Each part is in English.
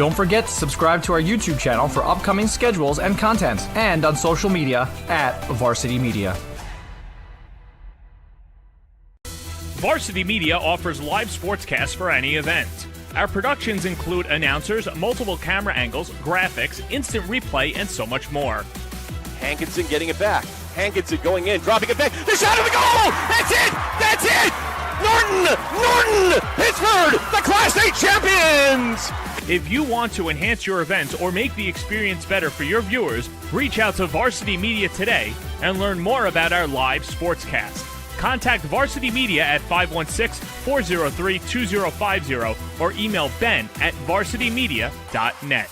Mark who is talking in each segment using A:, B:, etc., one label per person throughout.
A: Don't forget to subscribe to our YouTube channel for upcoming schedules and content, and on social media at Varsity Media.
B: Varsity Media offers live sportscasts for any event. Our productions include announcers, multiple camera angles, graphics, instant replay, and so much more.
C: Hankinson getting it back. Hankinson going in, dropping it back. The shot of the goal! That's it! That's it! Norton! Pittsburgh, the Class A champions!
B: If you want to enhance your event or make the experience better for your viewers, reach out to Varsity Media today and learn more about our live sportscast. Contact Varsity Media at 516-403-2050 or email ben@varsitymedia.net.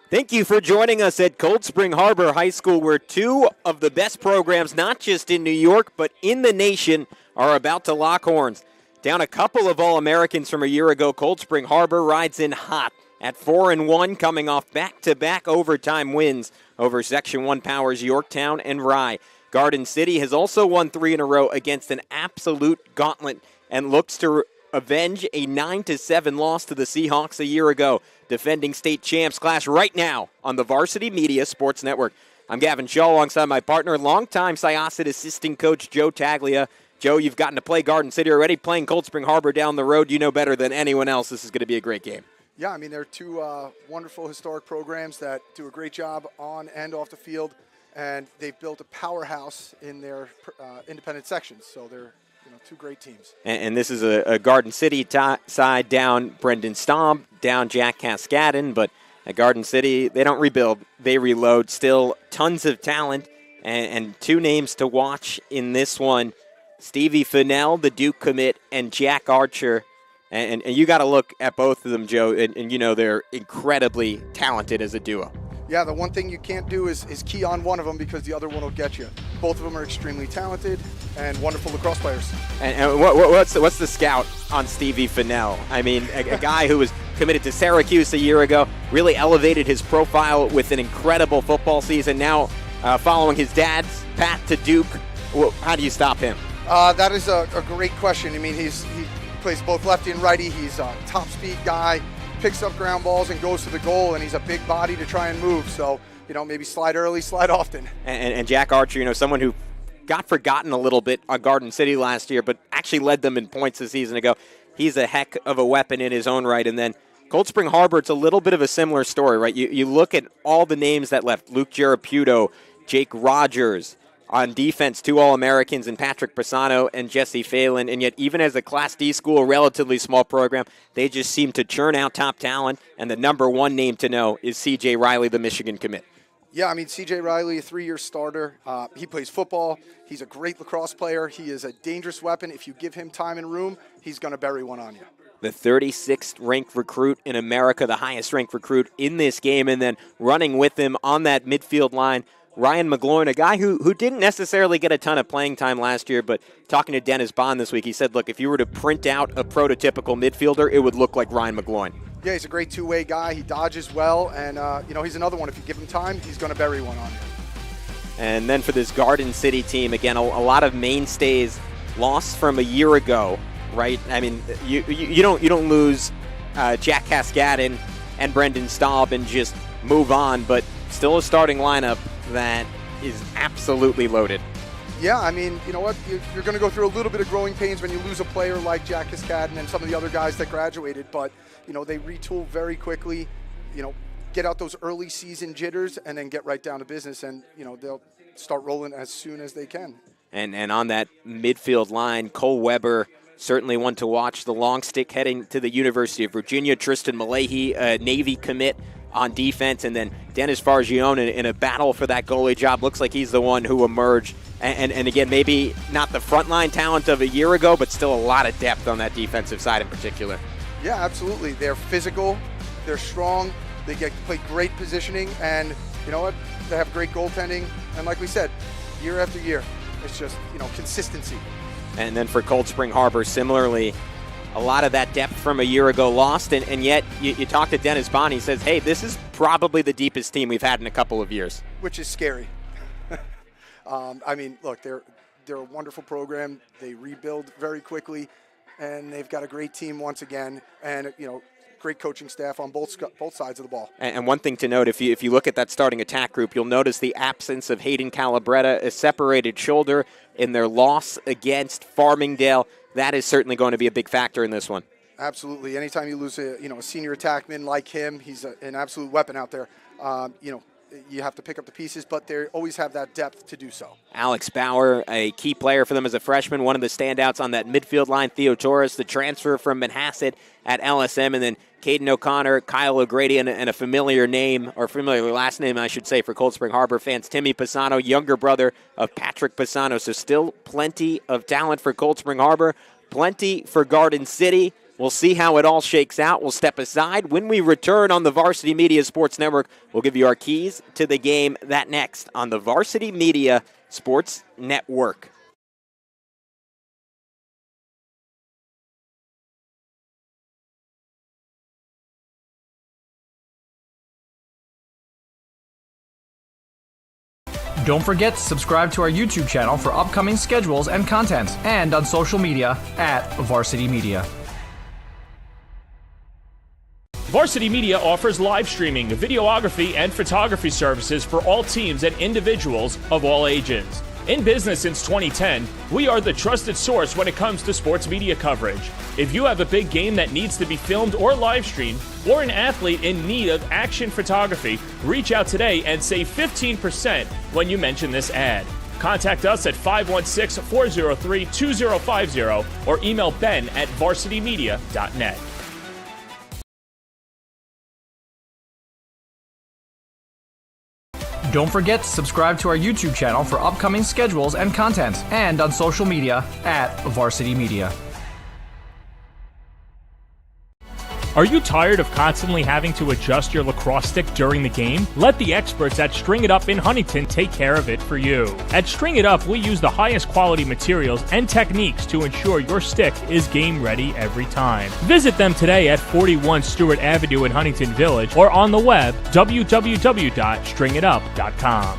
C: Thank you for joining us at Cold Spring Harbor High School, where two of the best programs, not just in New York, but in the nation, are about to lock horns. Down a couple of All-Americans from a year ago, Cold Spring Harbor rides in hot at 4-1, coming off back-to-back overtime wins over Section 1 powers Yorktown and Rye. Garden City has also won 3 in a row against an absolute gauntlet and looks to avenge a 9-7 loss to the Seahawks a year ago. Defending state champs clash right now on the Varsity Media Sports Network. I'm Gavin Shaw alongside my partner, longtime Syosset assistant coach Joe Taglia. Joe, you've gotten to play Garden City already, playing Cold Spring Harbor down the road. You know better than anyone else this is going to be a great game.
D: Yeah, I mean, they're two wonderful historic programs that do a great job on and off the field, and they've built a powerhouse in their independent sections, so they're two great teams.
C: And this is a Garden City side, down Brendan Staub, down Jack Cascadden, but at Garden City, they don't rebuild, they reload. Still tons of talent, and two names to watch in this one, Stevie Fennell, the Duke commit, and Jack Archer. And you got to look at both of them, Joe, and you know they're incredibly talented as a duo.
D: Yeah, the one thing you can't do is key on one of them because the other one will get you. Both of them are extremely talented and wonderful lacrosse players.
C: And what's the scout on Stevie Fennell? I mean, a guy who was committed to Syracuse a year ago, really elevated his profile with an incredible football season. Now, following his dad's path to Duke, how do you stop him?
D: That is a great question. I mean, he plays both lefty and righty. He's a top speed guy. Picks up ground balls and goes to the goal, and he's a big body to try and move. So, maybe slide early, slide often.
C: And Jack Archer, someone who got forgotten a little bit on Garden City last year, but actually led them in points a season ago. He's a heck of a weapon in his own right. And then Cold Spring Harbor, it's a little bit of a similar story, right? You look at all the names that left. Luke Geraputo, Jake Rogers. On defense, 2 All-Americans in Patrick Pisano and Jesse Phelan, and yet even as a Class D school, a relatively small program, they just seem to churn out top talent, and the number one name to know is C.J. Riley, the Michigan commit.
D: Yeah, I mean, C.J. Riley, a 3-year starter. He plays football. He's a great lacrosse player. He is a dangerous weapon. If you give him time and room, he's going to bury one on you.
C: The 36th ranked recruit in America, the highest ranked recruit in this game, and then running with him on that midfield line, Ryan McGloin, a guy who didn't necessarily get a ton of playing time last year, but talking to Dennis Bond this week, he said, look, if you were to print out a prototypical midfielder, it would look like Ryan McGloin.
D: Yeah, he's a great two-way guy. He dodges well, and, he's another one. If you give him time, he's going to bury one on you.
C: And then for this Garden City team, again, a lot of mainstays lost from a year ago, right? I mean, you don't lose Jack Cascadden and Brendan Staub and just move on, but still a starting lineup that is absolutely loaded.
D: Yeah, I mean, you know what? You're going to go through a little bit of growing pains when you lose a player like Jack Cascadden and some of the other guys that graduated, but, they retool very quickly, get out those early season jitters and then get right down to business, and, they'll start rolling as soon as they can. And
C: on that midfield line, Cole Weber, certainly one to watch. The long stick heading to the University of Virginia. Tristan Malahy, a Navy commit on defense, and then Dennis Fargione in a battle for that goalie job. Looks like he's the one who emerged. And again, maybe not the frontline talent of a year ago, but still a lot of depth on that defensive side in particular.
D: Yeah, absolutely. They're physical, they're strong, they play great positioning, and you know what? They have great goaltending. And like we said, year after year. It's just, consistency.
C: And then for Cold Spring Harbor, similarly, a lot of that depth from a year ago lost, and yet you talk to Dennis Bond, he says, hey, this is probably the deepest team we've had in a couple of years.
D: Which is scary. Look, they're a wonderful program. They rebuild very quickly, and they've got a great team once again, and, great coaching staff on both sides of the ball.
C: And one thing to note, if you look at that starting attack group, you'll notice the absence of Hayden Calabretta, a separated shoulder in their loss against Farmingdale. That is certainly going to be a big factor in this one.
D: Absolutely. Anytime you lose a senior attackman like him, he's an absolute weapon out there. You have to pick up the pieces, but they always have that depth to do so. Alex
C: Bauer, a key player for them as a freshman, one of the standouts on that midfield line. Theo Torres, the transfer from Manhasset at LSM, and then Caden O'Connor, Kyle O'Grady, and a familiar name, or familiar last name, I should say, for Cold Spring Harbor fans, Timmy Pisano, younger brother of Patrick Pisano. So still plenty of talent for Cold Spring Harbor, plenty for Garden City. We'll see how it all shakes out. We'll step aside. When we return on the Varsity Media Sports Network, we'll give you our keys to the game. That next on the Varsity Media Sports Network.
A: Don't forget to subscribe to our YouTube channel for upcoming schedules and content, and on social media at Varsity Media.
B: Varsity Media offers live streaming, videography, and photography services for all teams and individuals of all ages. In business since 2010, we are the trusted source when it comes to sports media coverage. If you have a big game that needs to be filmed or live streamed, or an athlete in need of action photography, reach out today and save 15% when you mention this ad. Contact us at 516-403-2050 or email ben@varsitymedia.net.
A: Don't forget to subscribe to our YouTube channel for upcoming schedules and content, and on social media at Varsity Media.
B: Are you tired of constantly having to adjust your lacrosse stick during the game? Let the experts at String It Up in Huntington take care of it for you. At String It Up, we use the highest quality materials and techniques to ensure your stick is game ready every time. Visit them today at 41 Stewart Avenue in Huntington Village or on the web www.stringitup.com.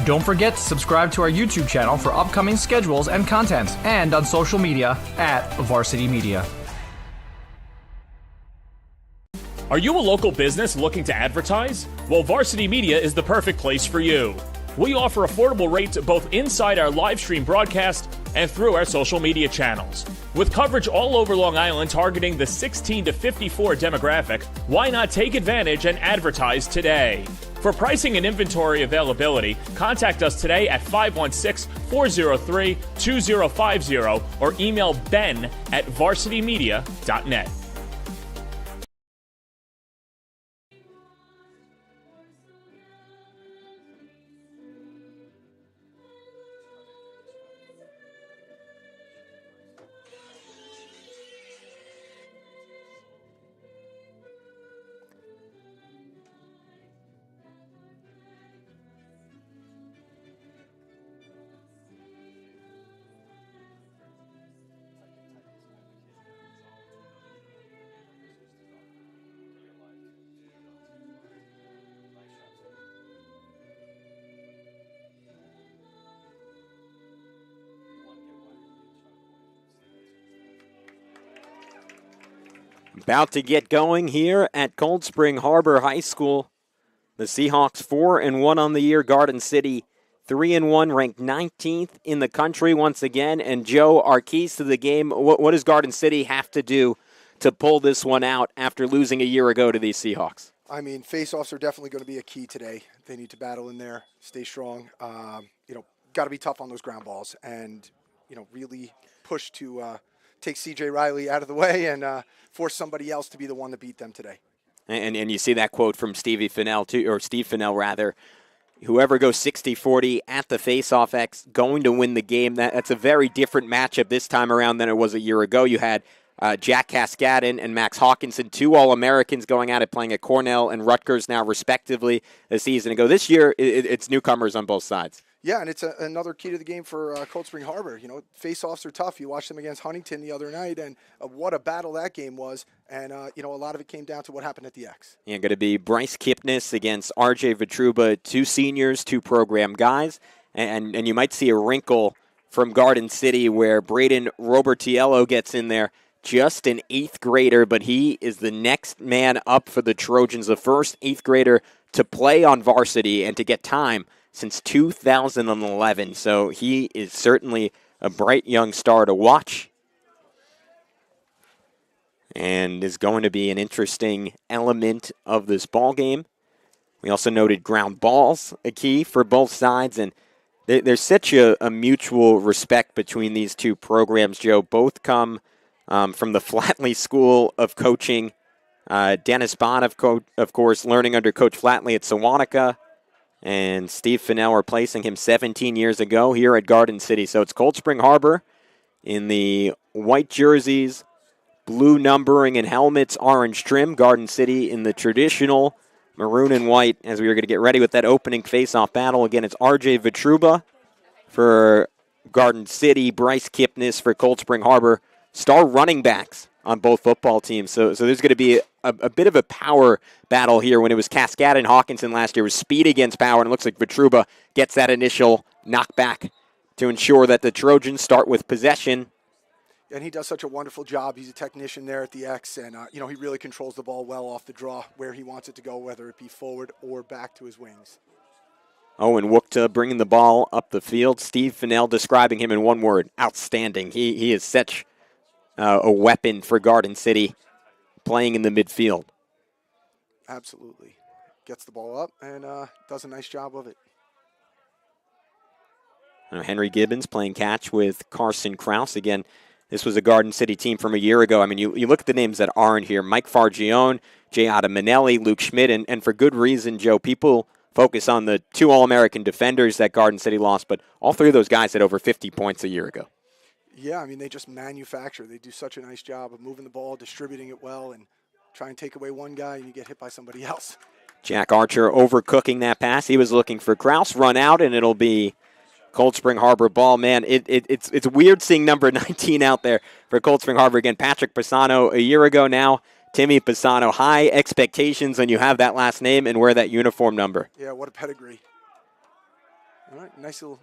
A: Don't forget to subscribe to our YouTube channel for upcoming schedules and content, and on social media at Varsity Media.
B: Are you a local business looking to advertise? Well, Varsity Media is the perfect place for you. We offer affordable rates both inside our live stream broadcast and through our social media channels. With coverage all over Long Island targeting the 16 to 54 demographic, why not take advantage and advertise today? For pricing and inventory availability, contact us today at 516-403-2050 or email ben@varsitymedia.net.
C: About to get going here at Cold Spring Harbor High School. The Seahawks 4-1 on the year. Garden City 3-1, ranked 19th in the country once again. And Joe, our keys to the game, what does Garden City have to do to pull this one out after losing a year ago to these Seahawks?
D: I mean, face-offs are definitely going to be a key today. They need to battle in there, stay strong. Got to be tough on those ground balls and, really push to take C.J. Riley out of the way and force somebody else to be the one to beat them today.
C: And you see that quote from Steve Fennell, rather. Whoever goes 60-40 at the face-off X going to win the game. That's a very different matchup this time around than it was a year ago. You had Jack Cascadden and Max Hawkinson, 2 All-Americans going at it, playing at Cornell and Rutgers now, respectively, a season ago. This year, it's newcomers on both sides.
D: Yeah, and it's another key to the game for Cold Spring Harbor. You know, face-offs are tough. You watched them against Huntington the other night, and what a battle that game was. And, you know, a lot of it came down to what happened at the X.
C: Yeah, going to be Bryce Kipnis against R.J. Vitruba, 2 seniors, 2 program guys. And you might see a wrinkle from Garden City where Braden Robertiello gets in there, just an 8th grader, but he is the next man up for the Trojans, the first 8th grader to play on varsity and to get time since 2011. So he is certainly a bright young star to watch and is going to be an interesting element of this ball game. We also noted ground balls a key for both sides, and there's such a mutual respect between these two programs, Joe. Both come from the Flatley School of Coaching. Dennis Bond, of course, learning under Coach Flatley at Sewanaka, and Steve Fennell replacing him 17 years ago here at Garden City. So it's Cold Spring Harbor in the white jerseys, blue numbering and helmets, orange trim. Garden City in the traditional maroon and white as we are going to get ready with that opening face-off battle. Again, it's R.J. Vitruba for Garden City, Bryce Kipnis for Cold Spring Harbor. Star running backs on both football teams. So there's going to be a bit of a power battle here. When it was Cascade and Hawkinson last year, it was speed against power, and it looks like Vitruba gets that initial knockback to ensure that the Trojans start with possession.
D: And he does such a wonderful job. He's a technician there at the X, and you know, he really controls the ball well off the draw where he wants it to go, whether it be forward or back to his wings.
C: Owen Wookta bringing the ball up the field. Steve Fennell describing him in one word: outstanding. He is such a weapon for Garden City playing in the midfield.
D: Absolutely. Gets the ball up and does a nice job of it.
C: Henry Gibbons playing catch with Carson Krause. Again, this was a Garden City team from a year ago. I mean, you look at the names that aren't here. Mike Fargione, Jay Manelli, Luke Schmidt, and for good reason, Joe. People focus on the 2 All-American defenders that Garden City lost, but all 3 of those guys had over 50 points a year ago.
D: Yeah, I mean, they just manufacture. They do such a nice job of moving the ball, distributing it well, and try and take away one guy and you get hit by somebody else.
C: Jack Archer overcooking that pass. He was looking for Krause, run out, and it'll be Cold Spring Harbor ball. Man, it's weird seeing number 19 out there for Cold Spring Harbor. Again, Patrick Pisano a year ago now. Timmy Pisano. High expectations when you have that last name and wear that uniform number.
D: Yeah, what a pedigree. All right, nice little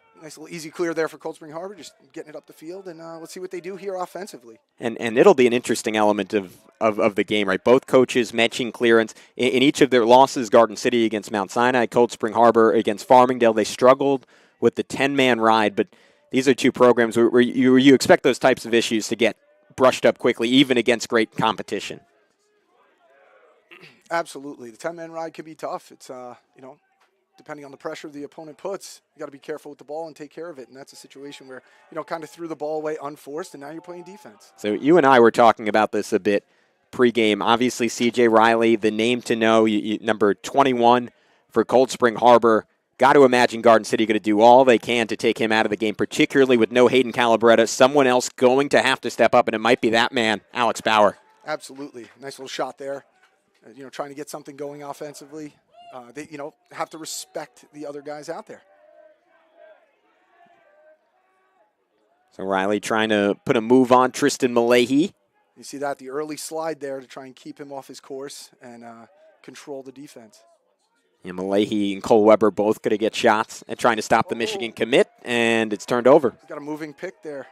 D: easy clear there for Cold Spring Harbor, just getting it up the field, and let's see what they do here offensively.
C: And it'll be an interesting element of the game, right? Both coaches matching clearance. In each of their losses, Garden City against Mount Sinai, Cold Spring Harbor against Farmingdale, they struggled with the 10-man ride, but these are 2 programs where you expect those types of issues to get brushed up quickly, even against great competition.
D: Absolutely. The 10-man ride can be tough. It's, you know, depending on the pressure the opponent puts, you got to be careful with the ball and take care of it. And that's a situation where, you know, kind of threw the ball away unforced, and now you're playing defense.
C: So you and I were talking about this a bit pregame. Obviously, C.J. Riley, the name to know, number 21 for Cold Spring Harbor. Got to imagine Garden City going to do all they can to take him out of the game, particularly with no Hayden Calabretta. Someone else going to have to step up, and it might be that man, Alex Bauer.
D: Absolutely. Nice little shot there. You know, trying to get something going offensively. They, you know, have to respect the other guys out there.
C: So Riley trying to put a move on Tristan Malahi.
D: You see that, the early slide there to try and keep him off his course and control the defense.
C: And Malahi and Cole Weber both going to get shots at trying to stop the Michigan commit, and it's turned over.
D: Got a moving pick there.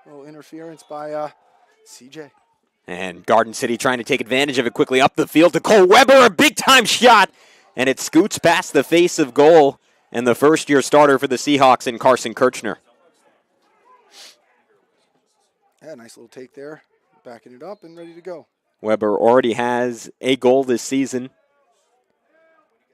D: A little interference by CJ.
C: And Garden City trying to take advantage of it quickly up the field to Cole Weber, a big-time shot, and it scoots past the face of goal, and the first-year starter for the Seahawks in Carson Kirchner.
D: Yeah, nice little take there. Backing it up and ready to go.
C: Weber already has a goal this season.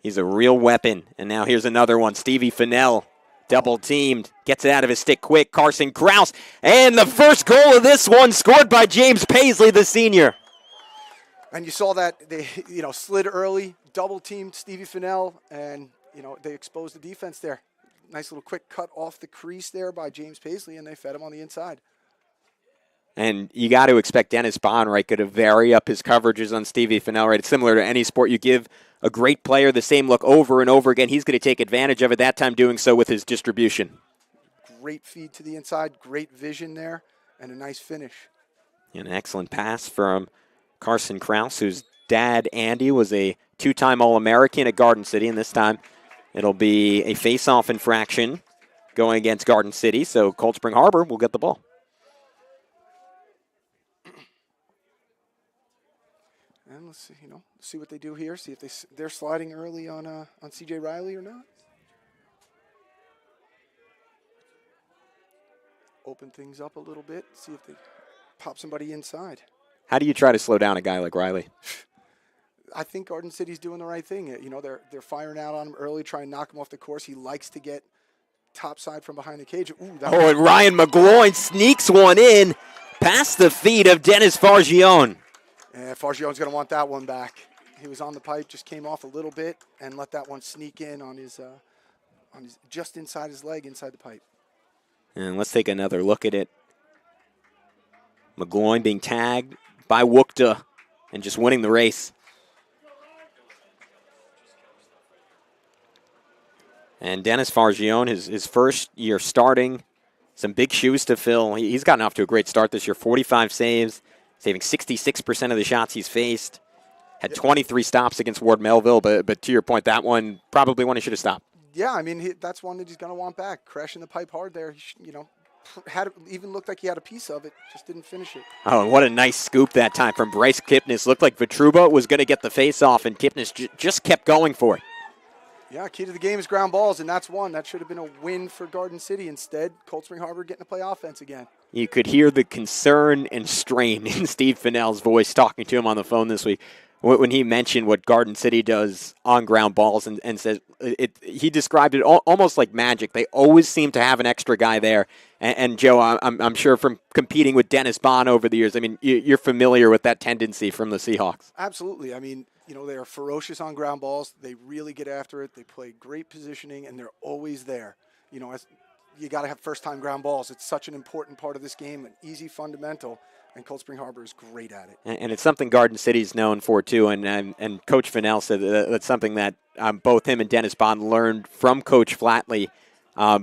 C: He's a real weapon. And now here's another one. Stevie Fennell, double-teamed, gets it out of his stick quick. Carson Krause, and the first goal of this one scored by James Paisley, the senior.
D: And you saw that they, you know, slid early, double-teamed Stevie Fennell, and, you know, they exposed the defense there. Nice little quick cut off the crease there by James Paisley, and they fed him on the inside.
C: And you got to expect Dennis Bond, right, going to vary up his coverages on Stevie Fennell, right? It's similar to any sport. You give a great player the same look over and over again. He's going to take advantage of it, that time doing so with his distribution.
D: Great feed to the inside, great vision there, and a nice finish.
C: An excellent pass from Carson Krause, whose dad, Andy, was a two-time All-American at Garden City, and this time it'll be a face-off infraction going against Garden City, so Cold Spring Harbor will get the ball.
D: And let's see, see what they do here. See if they're sliding early on C.J. Riley or not. Open things up a little bit. See if they pop somebody inside.
C: How do you try to slow down a guy like Riley?
D: I think Garden City's doing the right thing. They're firing out on him early, trying to knock him off the course. He likes to get topside from behind the cage. Ooh,
C: and Ryan McGloin sneaks one in past the feet of Dennis Fargione.
D: And Fargione's going to want that one back. He was on the pipe, just came off a little bit, and let that one sneak in on his just inside his leg, inside the pipe.
C: And let's take another look at it. McGloin being tagged by Wookta and just winning the race. And Dennis Fargione, his first year starting, some big shoes to fill. He's gotten off to a great start this year, 45 saves, saving 66% of the shots he's faced. Had 23 stops against Ward Melville, but to your point, that one probably one he should have stopped.
D: Yeah, I mean, that's one that he's going to want back. Crashing the pipe hard there. Even looked like he had a piece of it, just didn't finish it.
C: Oh, and what a nice scoop that time from Bryce Kipnis. Looked like Vitruba was going to get the face off, and Kipnis just kept going for it.
D: Yeah, key to the game is ground balls, and that's one. That should have been a win for Garden City. Instead, Cold Spring Harbor getting to play offense again.
C: You could hear the concern and strain in Steve Fennell's voice talking to him on the phone this week when he mentioned what Garden City does on ground balls and says he described it almost like magic. They always seem to have an extra guy there. And Joe, I'm sure from competing with Dennis Bond over the years, I mean, you're familiar with that tendency from the Seahawks.
D: Absolutely. I mean, they are ferocious on ground balls. They really get after it. They play great positioning, and they're always there. You got to have first-time ground balls. It's such an important part of this game, an easy fundamental, and Cold Spring Harbor is great at it.
C: And it's something Garden City's known for, too, and Coach Fennell said that's something that both him and Dennis Bond learned from Coach Flatley.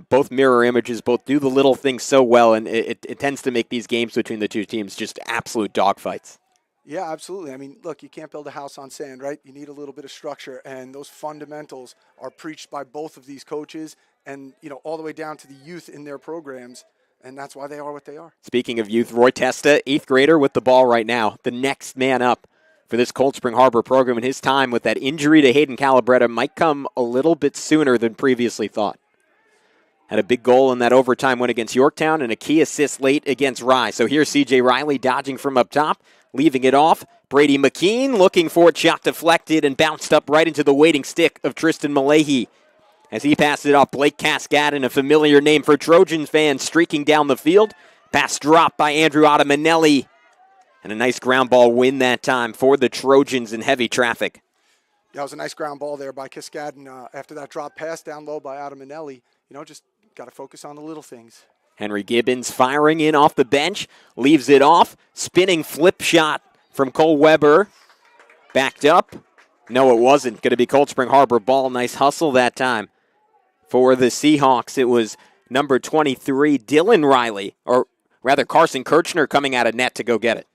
C: Both mirror images, both do the little things so well, and it tends to make these games between the two teams just absolute dogfights.
D: Yeah, absolutely. I mean, look, you can't build a house on sand, right? You need a little bit of structure, and those fundamentals are preached by both of these coaches and, all the way down to the youth in their programs, and that's why they are what they are.
C: Speaking of youth, Roy Testa, 8th grader with the ball right now, the next man up for this Cold Spring Harbor program, and his time with that injury to Hayden Calabretta might come a little bit sooner than previously thought. Had a big goal in that overtime win against Yorktown and a key assist late against Rye. So here's C.J. Riley dodging from up top, leaving it off. Brady McKean looking for it, shot deflected and bounced up right into the waiting stick of Tristan Malahi. As he passes it off, Blake Cascadin, a familiar name for Trojans fans, streaking down the field. Pass dropped by Andrew Ottamanelli. And a nice ground ball win that time for the Trojans in heavy traffic.
D: Yeah, it was a nice ground ball there by Cascadin after that drop pass down low by Ottamanelli. Just got to focus on the little things.
C: Henry Gibbons firing in off the bench, leaves it off. Spinning flip shot from Cole Weber. Backed up. No, it wasn't. Going to be Cold Spring Harbor ball. Nice hustle that time. For the Seahawks, it was number 23, Dylan Riley, or rather Carson Kirchner coming out of net to go get it.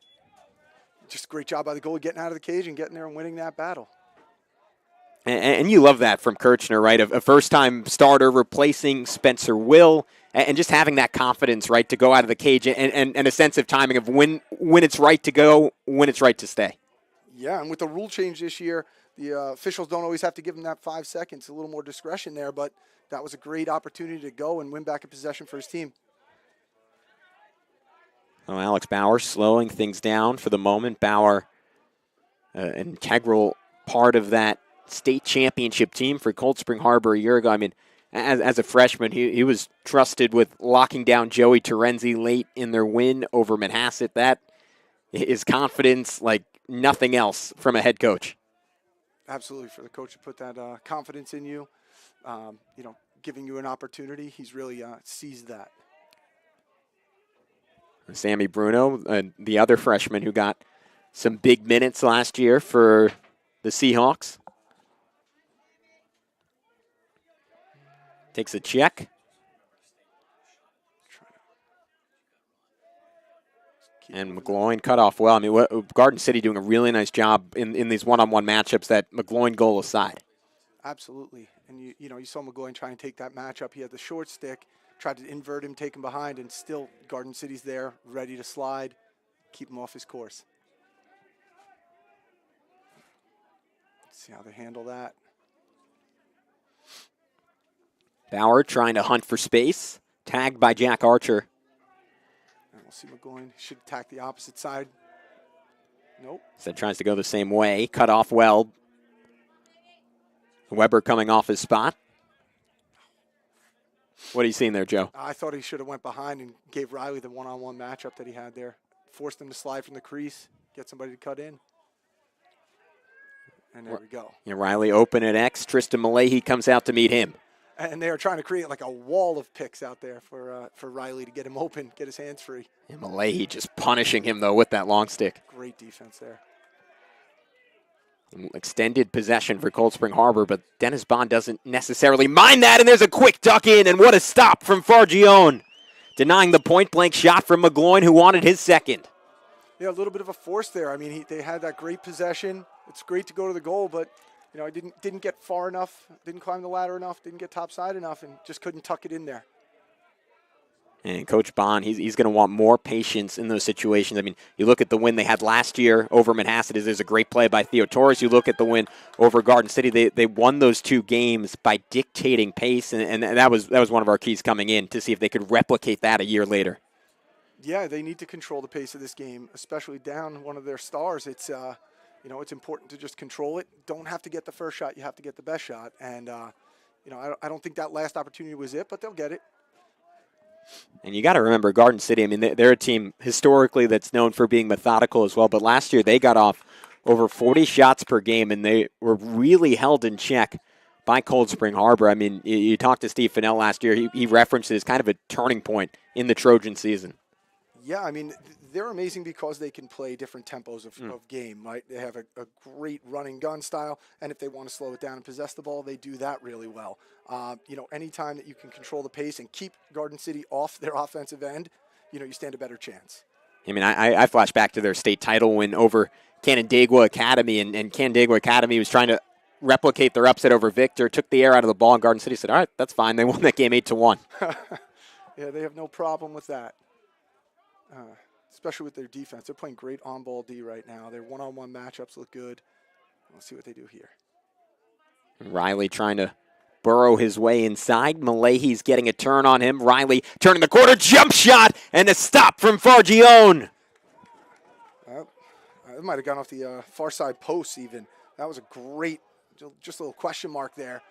D: Just a great job by the goalie getting out of the cage and getting there and winning that battle.
C: And you love that from Kirchner, right? A first-time starter replacing Spencer Will, and just having that confidence, right, to go out of the cage and a sense of timing of when it's right to go, when it's right to stay.
D: Yeah, and with the rule change this year, the officials don't always have to give him that 5 seconds, a little more discretion there, but that was a great opportunity to go and win back a possession for his team.
C: Oh, Alex Bauer slowing things down for the moment. Bauer, an integral part of that state championship team for Cold Spring Harbor a year ago. I mean, as a freshman, he was trusted with locking down Joey Terenzi late in their win over Manhasset. That is confidence like nothing else from a head coach.
D: Absolutely. For the coach to put that confidence in you, giving you an opportunity, he's really seized that.
C: Sammy Bruno, the other freshman who got some big minutes last year for the Seahawks. Takes a check. And McGloin cut off well. I mean, Garden City doing a really nice job in these one-on-one matchups, that McGloin goal aside.
D: Absolutely. And, you saw McGloin try and take that matchup. He had the short stick, tried to invert him, take him behind, and still Garden City's there, ready to slide, keep him off his course. Let's see how they handle that.
C: Bauer trying to hunt for space. Tagged by Jack Archer.
D: And we'll see McGloin should attack the opposite side. Nope.
C: Instead tries to go the same way. Cut off well. Weber coming off his spot. What are you seeing there, Joe?
D: I thought he should have went behind and gave Riley the one-on-one matchup that he had there. Forced him to slide from the crease, get somebody to cut in. And there we go.
C: Yeah, Riley open at X. Tristan Malahi comes out to meet him.
D: And they are trying to create like a wall of picks out there for Riley to get him open, get his hands free.
C: And Malahi just punishing him, though, with that long stick.
D: Great defense there.
C: Extended possession for Cold Spring Harbor, but Dennis Bond doesn't necessarily mind that, and there's a quick duck in, and what a stop from Fargione. Denying the point-blank shot from McGloin, who wanted his second.
D: Yeah, a little bit of a force there. I mean, they had that great possession. It's great to go to the goal, but I didn't get far enough, didn't climb the ladder enough, didn't get topside enough, and just couldn't tuck it in there.
C: And Coach Bond, he's going to want more patience in those situations. I mean, you look at the win they had last year over Manhasset. There's a great play by Theo Torres. You look at the win over Garden City. They won those two games by dictating pace, and that was one of our keys coming in to see if they could replicate that a year later.
D: Yeah, they need to control the pace of this game, especially down one of their stars. It's it's important to just control it. Don't have to get the first shot. You have to get the best shot. And I don't think that last opportunity was it, but they'll get it.
C: And you got to remember, Garden City, I mean, they're a team historically that's known for being methodical as well. But last year they got off over 40 shots per game, and they were really held in check by Cold Spring Harbor. I mean, you talked to Steve Fennell last year. He referenced it as kind of a turning point in the Trojan season.
D: Yeah, I mean, they're amazing because they can play different tempos of game, right? They have a great running gun style, and if they want to slow it down and possess the ball, they do that really well. Anytime that you can control the pace and keep Garden City off their offensive end, you stand a better chance.
C: I mean, I flash back to their state title win over Canandaigua Academy, and Canandaigua Academy was trying to replicate their upset over Victor, took the air out of the ball, and Garden City said, all right, that's fine. They won that game 8-1.
D: Yeah, they have no problem with that. Especially with their defense. They're playing great on-ball D right now. Their one-on-one matchups look good. Let's see what they do here.
C: Riley trying to burrow his way inside. Malahi's getting a turn on him. Riley turning the corner, jump shot, and a stop from Fargione.
D: It might have gone off the far side post even. That was a great, just a little question mark there.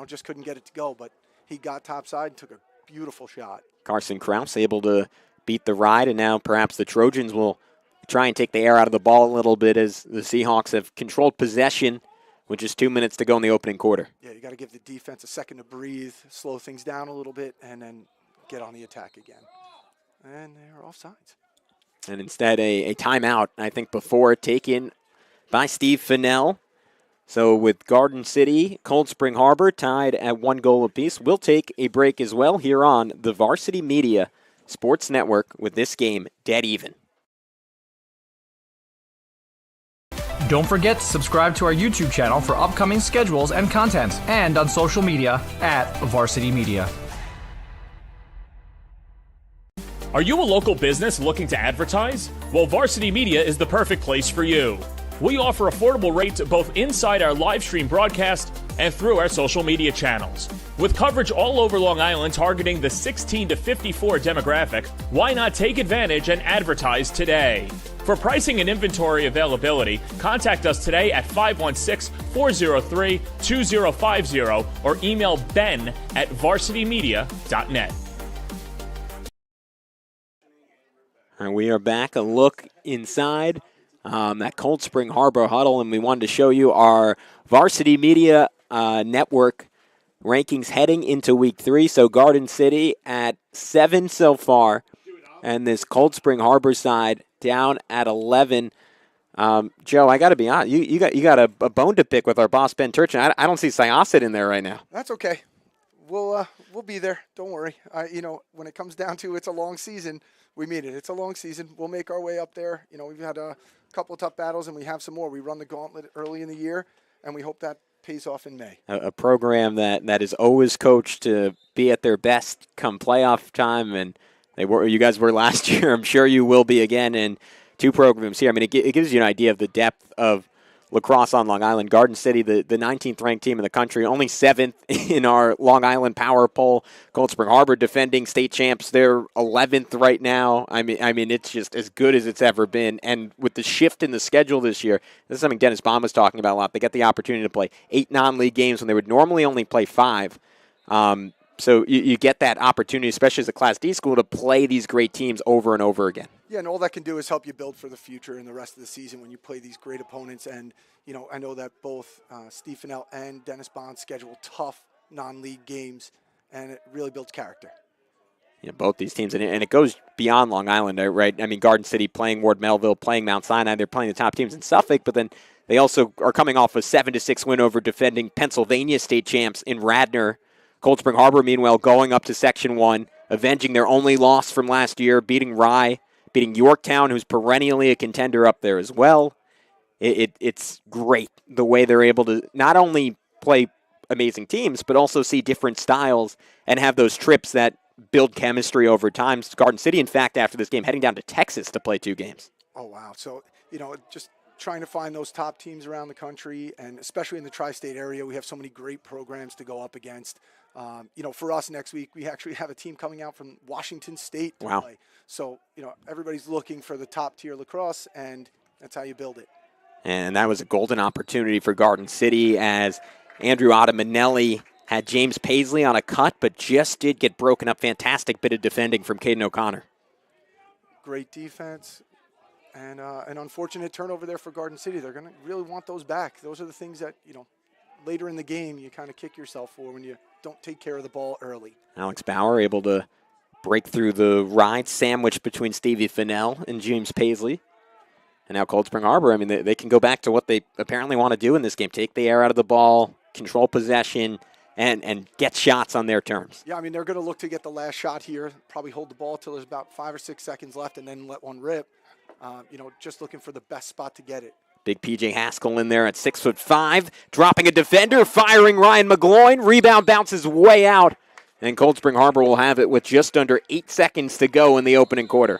D: Just couldn't get it to go, but he got topside and took a beautiful shot.
C: Carson Krause able to beat the ride, and now perhaps the Trojans will try and take the air out of the ball a little bit as the Seahawks have controlled possession with just 2 minutes to go in the opening quarter.
D: Yeah, you got to give the defense a second to breathe, slow things down a little bit, and then get on the attack again. And they're offsides.
C: And instead a timeout, I think, before taken by Steve Fennell. So with Garden City, Cold Spring Harbor tied at 1 goal apiece, we'll take a break as well here on the Varsity Media Sports Network with this game dead even.
A: Don't forget to subscribe to our YouTube channel for upcoming schedules and content, and on social media at Varsity Media.
B: Are you a local business looking to advertise? Well, Varsity Media is the perfect place for you. We offer affordable rates both inside our live stream broadcast and through our social media channels. With coverage all over Long Island targeting the 16 to 54 demographic, why not take advantage and advertise today? For pricing and inventory availability, contact us today at 516-403-2050 or email ben@varsitymedia.net.
C: And we are back. A look inside that Cold Spring Harbor huddle, and we wanted to show you our Varsity Media Network rankings heading into Week 3. So Garden City at 7 so far and this Cold Spring Harbor side down at 11. Joe, I got to be honest. You got a bone to pick with our boss Ben Turchin. I don't see Syosset in there right now.
D: That's okay. We'll be there. Don't worry. When it comes down to it's a long season, we mean it. It's a long season. We'll make our way up there. We've had a couple of tough battles, and we have some more. We run the gauntlet early in the year, and we hope that pays off in May. A
C: program that is always coached to be at their best come playoff time, and you guys were last year. I'm sure you will be again. And two programs here. I mean, it gives you an idea of the depth of lacrosse on Long Island. Garden City, the 19th ranked team in the country, only 7th in our Long Island power poll. Cold Spring Harbor defending state champs. They're 11th right now. I mean, it's just as good as it's ever been. And with the shift in the schedule this year, this is something Dennis Baum was talking about a lot. They get the opportunity to play 8 non-league games when they would normally only play 5. So you get that opportunity, especially as a Class D school, to play these great teams over and over again.
D: Yeah, and all that can do is help you build for the future and the rest of the season when you play these great opponents. And, I know that both Steve Fennell and Dennis Bond schedule tough non-league games, and it really builds character.
C: Yeah, both these teams, and it goes beyond Long Island, right? I mean, Garden City playing Ward Melville, playing Mount Sinai, they're playing the top teams in Suffolk, but then they also are coming off a 7-6 win over defending Pennsylvania state champs in Radnor. Cold Spring Harbor, meanwhile, going up to Section 1, avenging their only loss from last year, beating Rye, beating Yorktown, who's perennially a contender up there as well. It's great the way they're able to not only play amazing teams, but also see different styles and have those trips that build chemistry over time. Garden City, in fact, after this game, heading down to Texas to play 2 games.
D: Oh, wow. So, just trying to find those top teams around the country, and especially in the tri-state area, we have so many great programs to go up against. For us next week, we actually have a team coming out from Washington State to play. So, everybody's looking for the top tier lacrosse, and that's how you build it.
C: And that was a golden opportunity for Garden City as Andrew Ottaminelli had James Paisley on a cut, but just did get broken up. Fantastic bit of defending from Caden O'Connor.
D: Great defense. And an unfortunate turnover there for Garden City. They're going to really want those back. Those are the things that, later in the game you kind of kick yourself for when you don't take care of the ball early.
C: Alex Bauer able to break through the ride sandwich between Stevie Fennell and James Paisley. And now Cold Spring Harbor, I mean, they can go back to what they apparently want to do in this game. Take the air out of the ball, control possession, and get shots on their terms.
D: Yeah, I mean, they're going to look to get the last shot here, probably hold the ball till there's about 5 or 6 seconds left and then let one rip. Just looking for the best spot to get it.
C: Big P.J. Haskell in there at 6'5", dropping a defender, firing Ryan McGloin. Rebound bounces way out, and Cold Spring Harbor will have it with just under 8 seconds to go in the opening quarter.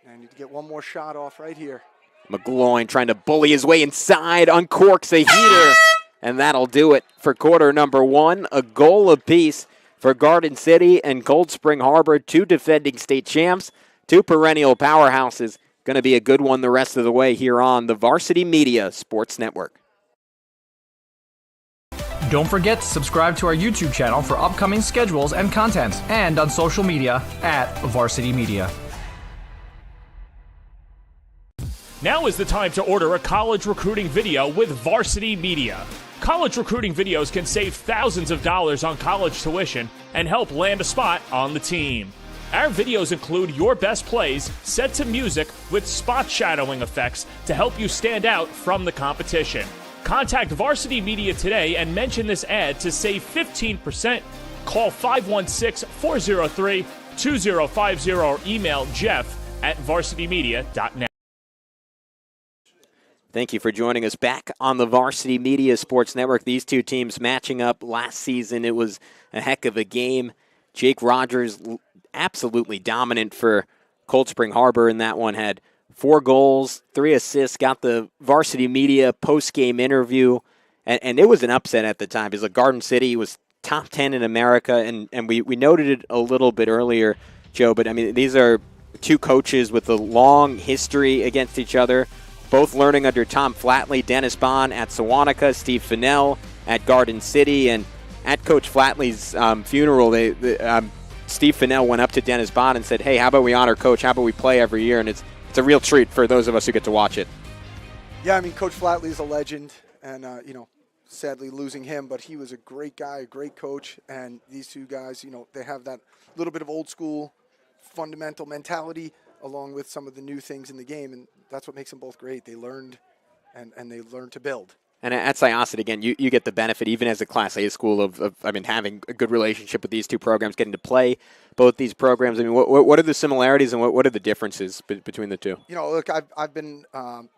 D: And you get one more shot off right here.
C: McGloin trying to bully his way inside, uncorks a heater, and that'll do it for quarter number 1. A goal apiece for Garden City and Cold Spring Harbor, 2 defending state champs, 2 perennial powerhouses. Going to be a good one the rest of the way here on the Varsity Media Sports Network.
A: Don't forget to subscribe to our YouTube channel for upcoming schedules and content, and on social media at Varsity Media.
B: Now is the time to order a college recruiting video with Varsity Media. College recruiting videos can save thousands of dollars on college tuition and help land a spot on the team. Our videos include your best plays set to music with spot shadowing effects to help you stand out from the competition. Contact Varsity Media today and mention this ad to save 15%. Call 516-403-2050 or email jeff@varsitymedia.net.
C: Thank you for joining us back on the Varsity Media Sports Network. These two teams matching up last season. It was a heck of a game. Jake Rogers absolutely dominant for Cold Spring Harbor in that one. Had 4 goals, 3 assists, got the Varsity Media post-game interview, and it was an upset at the time because Garden City was top 10 in America, and we noted it a little bit earlier, Joe, but I mean, these are 2 coaches with a long history against each other, both learning under Tom Flatley, Dennis Bond at Sewanaka, Steve Fennell at Garden City, and at Coach Flatley's funeral, Steve Fennell went up to Dennis Bond and said, hey, how about we honor Coach? How about we play every year? And it's a real treat for those of us who get to watch it.
D: Yeah, I mean, Coach Flatley is a legend, and, sadly losing him, but he was a great guy, a great coach, and these 2 guys, they have that little bit of old school fundamental mentality along with some of the new things in the game, and that's what makes them both great. They learned, and they learned to build.
C: And at Syosset, again, you get the benefit, even as a Class A school, of having a good relationship with these two programs, getting to play both these programs. I mean, what are the similarities and what are the differences between the two?
D: You know, look, I've been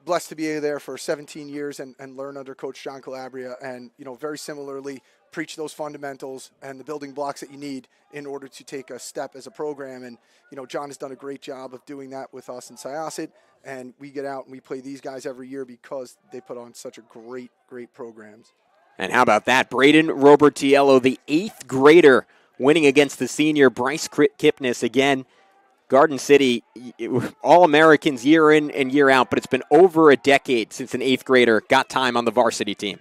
D: blessed to be there for 17 years and learn under Coach John Calabria, and, you know, very similarly preach those fundamentals and the building blocks that you need in order to take a step as a program. And, you know, John has done a great job of doing that with us in Syosset, and we get out and we play these guys every year because they put on such a great programs.
C: And how about that? Braden Robertiello, the 8th grader, winning against the senior Bryce Kipnis. Again, Garden City, All-Americans year in and year out, but it's been over a decade since an 8th grader got time on the varsity team.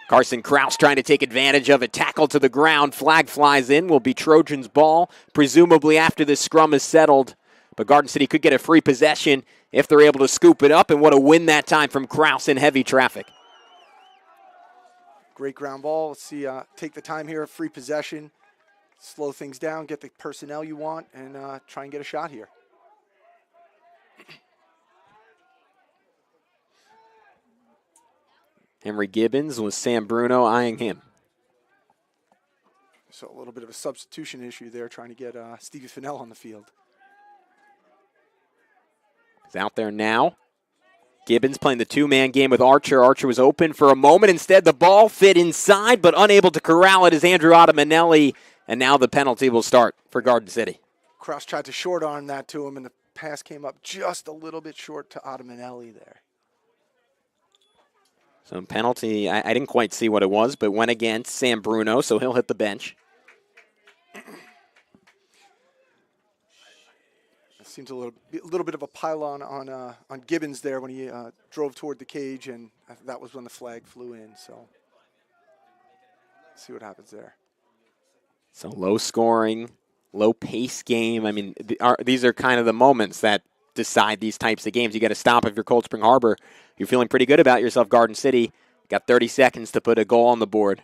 C: Carson Kraus trying to take advantage of it. Tackle to the ground. Flag flies in. Will be Trojans' ball, presumably after this scrum is settled. But Garden City could get a free possession if they're able to scoop it up, and what a win that time from Kraus in heavy traffic.
D: Great ground ball. Let's see, take the time here, free possession, slow things down, get the personnel you want, and try and get a shot here.
C: Henry Gibbons with Sam Bruno eyeing him.
D: So a little bit of a substitution issue there, trying to get Stevie Fennell on the field.
C: He's out there now. Gibbons playing the two-man game with Archer. Archer was open for a moment. Instead, the ball fit inside, but unable to corral it is Andrew Ottamanelli. And now the penalty will start for Garden City.
D: Kraus tried to short arm that to him, and the pass came up just a little bit short to Ottamanelli there.
C: So penalty, I didn't quite see what it was, but went against Sam Bruno, so he'll hit the bench.
D: It seems a little bit of a pylon on Gibbons there when he drove toward the cage, and that was when the flag flew in. So let's see what happens there.
C: So low scoring, low pace game. I mean, these are kind of the moments that decide these types of games. You got to stop if you're Cold Spring Harbor. You're feeling pretty good about yourself, Garden City. Got 30 seconds to put a goal on the board.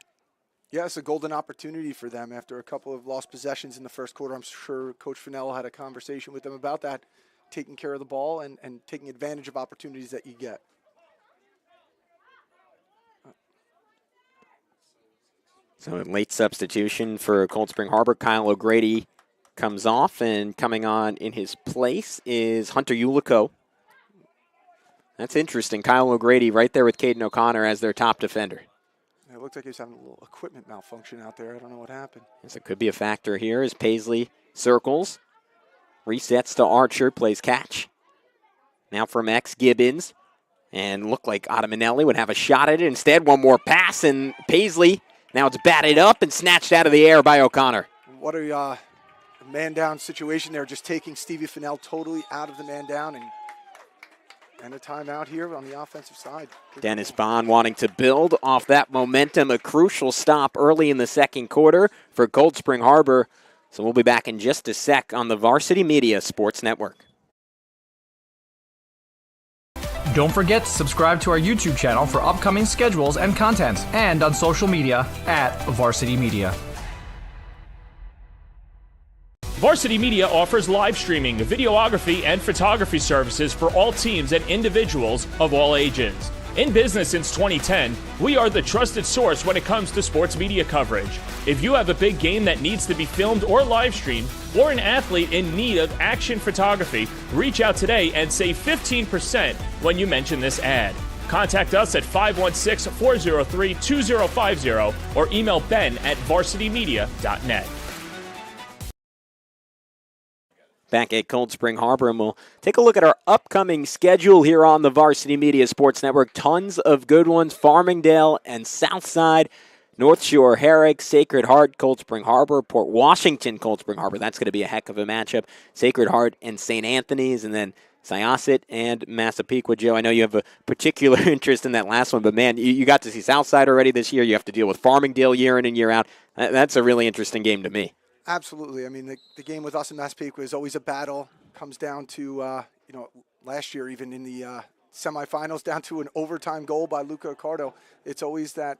D: Yeah, it's a golden opportunity for them after a couple of lost possessions in the first quarter. I'm sure Coach Fennell had a conversation with them about that, taking care of the ball and taking advantage of opportunities that you get.
C: So a late substitution for Cold Spring Harbor. Kyle O'Grady comes off, and coming on in his place is Hunter Ulico. That's interesting. Kyle O'Grady right there with Caden O'Connor as their top defender.
D: It looked like he was having a little equipment malfunction out there. I don't know what happened.
C: Yes, it could be a factor here as Paisley circles. Resets to Archer, plays catch. Now from X, Gibbons. And looked like Ottamanelli would have a shot at it. Instead, one more pass, and Paisley, now it's batted up and snatched out of the air by O'Connor.
D: What a man-down situation there, just taking Stevie Fennell totally out of the man-down, and a timeout here on the offensive side.
C: Dennis Bond wanting to build off that momentum. A crucial stop early in the second quarter for Cold Spring Harbor. So we'll be back in just a sec on the Varsity Media Sports Network.
A: Don't forget to subscribe to our YouTube channel for upcoming schedules and content, and on social media @Varsity Media.
B: Varsity Media offers live streaming, videography, and photography services for all teams and individuals of all ages. In business since 2010, we are the trusted source when it comes to sports media coverage. If you have a big game that needs to be filmed or live streamed, or an athlete in need of action photography, reach out today and save 15% when you mention this ad. Contact us at 516-403-2050 or email ben@varsitymedia.net.
C: Back at Cold Spring Harbor, and we'll take a look at our upcoming schedule here on the Varsity Media Sports Network. Tons of good ones. Farmingdale and Southside, North Shore, Herrick, Sacred Heart, Cold Spring Harbor, Port Washington, Cold Spring Harbor. That's going to be a heck of a matchup. Sacred Heart and St. Anthony's, and then Syosset and Massapequa. Joe, I know you have a particular interest in that last one, but man, you got to see Southside already this year. You have to deal with Farmingdale year in and year out. That's a really interesting game to me.
D: Absolutely. I mean, the game with us in Massapequa is always a battle. Comes down to, last year even in the semifinals, down to an overtime goal by Luca Accardo. It's always that,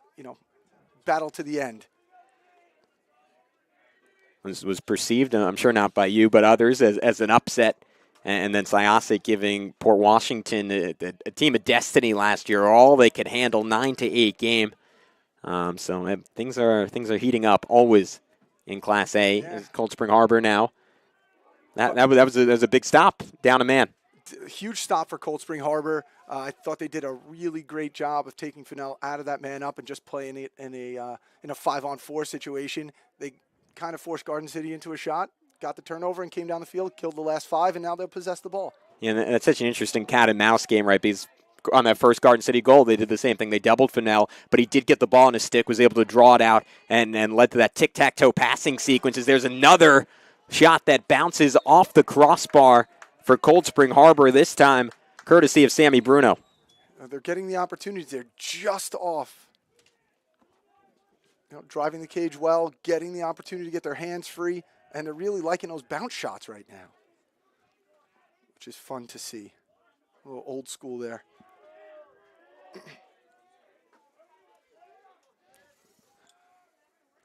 D: battle to the end.
C: was perceived, I'm sure not by you, but others, as an upset. And then Syosset giving Port Washington, a team of destiny last year, all they could handle, 9-8 game. So things are heating up always in Class A.
D: Yeah.
C: Cold Spring Harbor now. That was a big stop, down a man.
D: Huge stop for Cold Spring Harbor. I thought they did a really great job of taking Fennell out of that man up and just playing it in a 5-on-4 situation. They kind of forced Garden City into a shot, got the turnover, and came down the field, killed the last 5, and now they'll possess the ball.
C: Yeah, and that's such an interesting cat and mouse game, right? Because on that first Garden City goal, they did the same thing. They doubled Fennell, but he did get the ball in his stick, was able to draw it out, and led to that tic-tac-toe passing sequences. There's another shot that bounces off the crossbar for Cold Spring Harbor, this time courtesy of Sammy Bruno.
D: They're getting the opportunities. They're just off. Driving the cage well, getting the opportunity to get their hands free, and they're really liking those bounce shots right now, which is fun to see. A little old school there.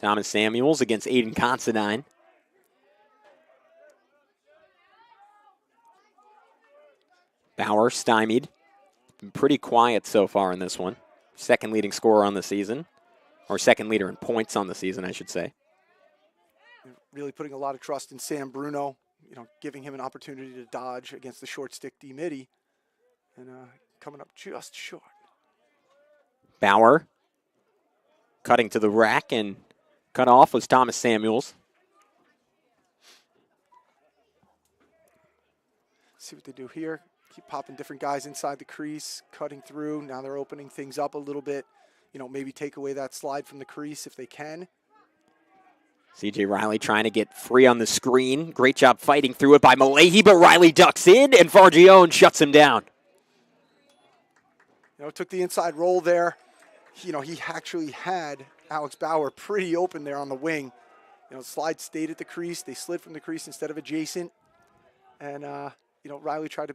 C: Thomas Samuels against Aiden Considine. Bauer stymied. Been pretty quiet so far in this one. Second leading scorer on the season, or second leader in points on the season, I should say.
D: Really putting a lot of trust in Sam Bruno, giving him an opportunity to dodge against the short stick D-Midi, and coming up just short.
C: Bauer cutting to the rack, and cut off was Thomas Samuels.
D: See what they do here. Keep popping different guys inside the crease, cutting through. Now they're opening things up a little bit. Maybe take away that slide from the crease if they can.
C: C.J. Riley trying to get free on the screen. Great job fighting through it by Malahi, but Riley ducks in, and Fargione shuts him down.
D: Took the inside roll there. He actually had Alex Bauer pretty open there on the wing. Slide stayed at the crease. They slid from the crease instead of adjacent. And, Riley tried to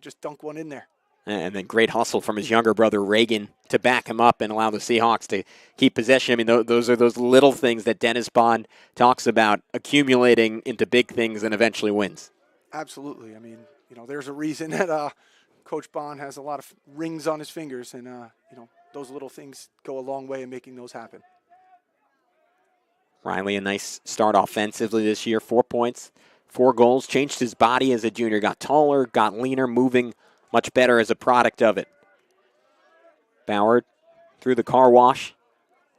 D: just dunk one in there.
C: And then great hustle from his younger brother, Reagan, to back him up and allow the Seahawks to keep possession. I mean, those are those little things that Dennis Bond talks about accumulating into big things and eventually wins.
D: Absolutely. I mean, there's a reason that Coach Bond has a lot of rings on his fingers, and, those little things go a long way in making those happen.
C: Riley, a nice start offensively this year. 4 points, 4 goals, changed his body as a junior, got taller, got leaner, moving much better as a product of it. Bauer through the car wash.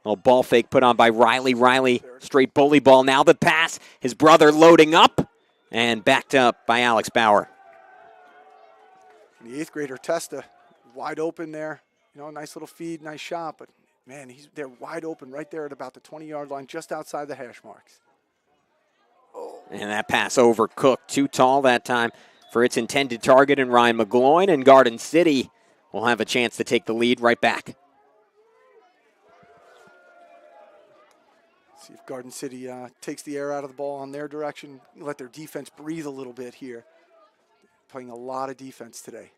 C: Little ball fake put on by Riley. Riley, straight bully ball. Now the pass. His brother loading up and backed up by Alex Bauer.
D: The 8th grader, Testa, wide open there. Nice little feed, nice shot. But, man, they're wide open right there at about the 20-yard line, just outside the hash marks.
C: Oh. And that pass overcooked. Too tall that time for its intended target, and Ryan McGloin, and Garden City will have a chance to take the lead right back.
D: See if Garden City takes the air out of the ball on their direction, let their defense breathe a little bit here. Playing a lot of defense today.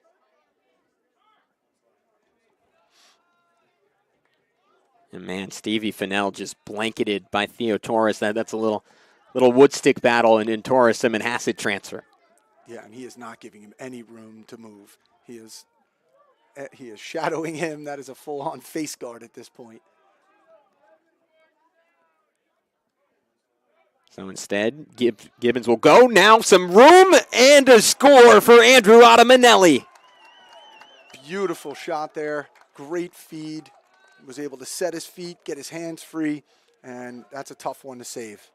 C: And man, Stevie Fennell just blanketed by Theo Torres. That's a little wood stick battle in Torres and Hassett transfer.
D: Yeah, and he is not giving him any room to move. He is shadowing him. That is a full-on face guard at this point.
C: So instead, Gibbons will go. Now some room and a score for Andrew Ottamanelli.
D: Beautiful shot there. Great feed. Was able to set his feet, get his hands free, and that's a tough one to save.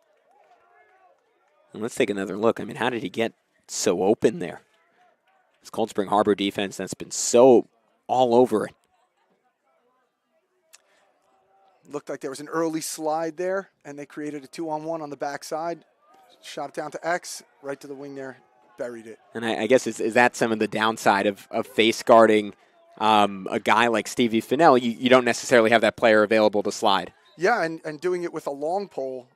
C: And let's take another look. I mean, how did he get so open there? This Cold Spring Harbor defense that's been so all over it.
D: Looked like there was an early slide there, and they created a 2-on-1 on the backside. Shot it down to X, right to the wing there, buried it.
C: And I guess is that some of the downside of face guarding a guy like Stevie Fennell? You don't necessarily have that player available to slide.
D: Yeah, and doing it with a long pole,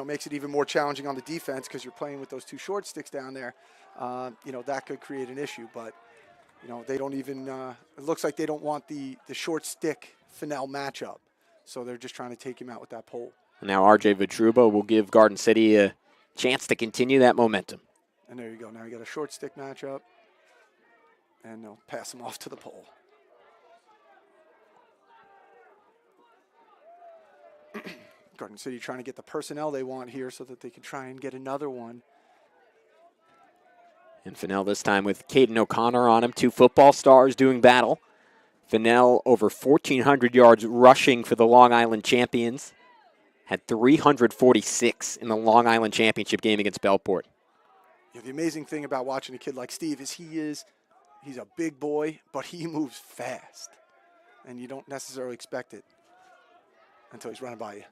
D: makes it even more challenging on the defense because you're playing with those 2 short sticks down there. That could create an issue, but, they don't even, it looks like they don't want the short stick Fennell matchup. So they're just trying to take him out with that pole.
C: And now R.J. Vitruba will give Garden City a chance to continue that momentum.
D: And there you go. Now you got a short stick matchup. And they'll pass him off to the pole. Garden City trying to get the personnel they want here so that they can try and get another one.
C: And Fennell this time with Caden O'Connor on him. 2 football stars doing battle. Fennell over 1,400 yards rushing for the Long Island champions. Had 346 in the Long Island championship game against Bellport.
D: Yeah, the amazing thing about watching a kid like Steve is he's a big boy, but he moves fast. And you don't necessarily expect it until he's running by you.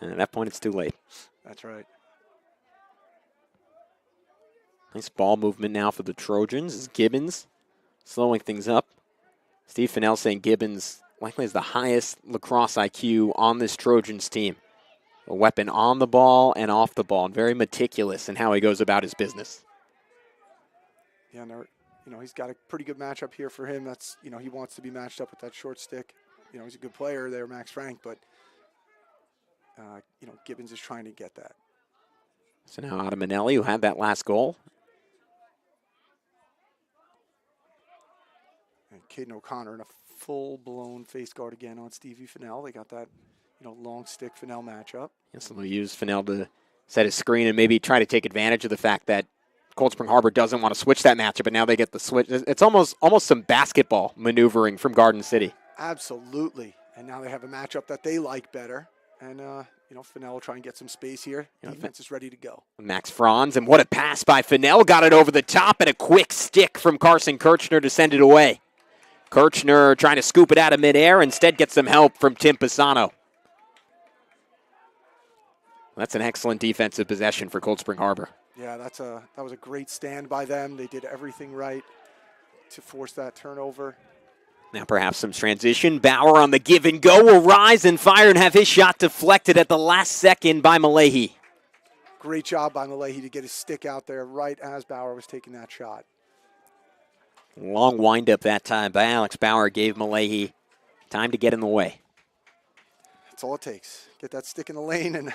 C: And at that point, it's too late.
D: That's right.
C: Nice ball movement now for the Trojans as Gibbons slowing things up. Steve Fennell saying Gibbons likely has the highest lacrosse IQ on this Trojans team. A weapon on the ball and off the ball, and very meticulous in how he goes about his business.
D: Yeah, no, he's got a pretty good matchup here for him. That's, he wants to be matched up with that short stick. He's a good player there, Max Frank, but, Gibbons is trying to get that.
C: So now Adam Manelli, who had that last goal.
D: And Caden O'Connor in a full-blown face guard again on Stevie Fennell. They got that, long stick Fennell matchup.
C: Yes, they'll use Fennell to set his screen and maybe try to take advantage of the fact that Cold Spring Harbor doesn't want to switch that matchup, but now they get the switch. It's almost some basketball maneuvering from Garden City.
D: Absolutely. And now they have a matchup that they like better. And, Fennell will try and get some space here. Defense is ready to go.
C: Max Franz, and what a pass by Fennell. Got it over the top, and a quick stick from Carson Kirchner to send it away. Kirchner trying to scoop it out of midair, instead gets some help from Tim Pisano. That's an excellent defensive possession for Cold Spring Harbor.
D: Yeah, that was a great stand by them. They did everything right to force that turnover.
C: Now perhaps some transition. Bauer on the give and go will rise and fire and have his shot deflected at the last second by Malahi.
D: Great job by Malahi to get his stick out there right as Bauer was taking that shot.
C: Long windup that time by Alex Bauer gave Malahi time to get in the way.
D: That's all it takes. Get that stick in the lane and,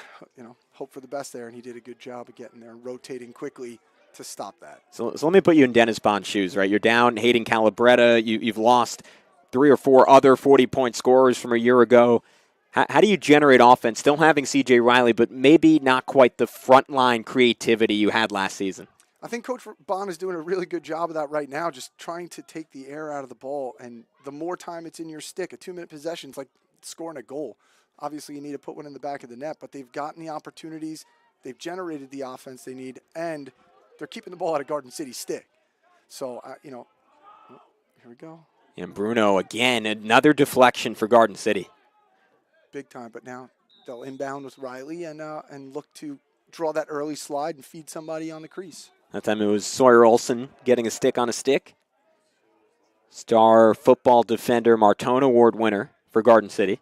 D: hope for the best there. And he did a good job of getting there and rotating quickly to stop that.
C: So let me put you in Dennis Bond's shoes, right? You're down Hayden Calabretta. You've lost 3 or 4 other 40-point scorers from a year ago. How do you generate offense, still having C.J. Riley, but maybe not quite the frontline creativity you had last season?
D: I think Coach Bond is doing a really good job of that right now, just trying to take the air out of the ball. And the more time it's in your stick, a 2-minute possession is like scoring a goal. Obviously, you need to put one in the back of the net, but they've gotten the opportunities. They've generated the offense they need, and they're keeping the ball out of Garden City's stick. So, here we go.
C: And Bruno, again, another deflection for Garden City.
D: Big time, but now they'll inbound with Riley and look to draw that early slide and feed somebody on the crease.
C: That time it was Sawyer Olson getting a stick on a stick. Star football defender, Martone Award winner for Garden City.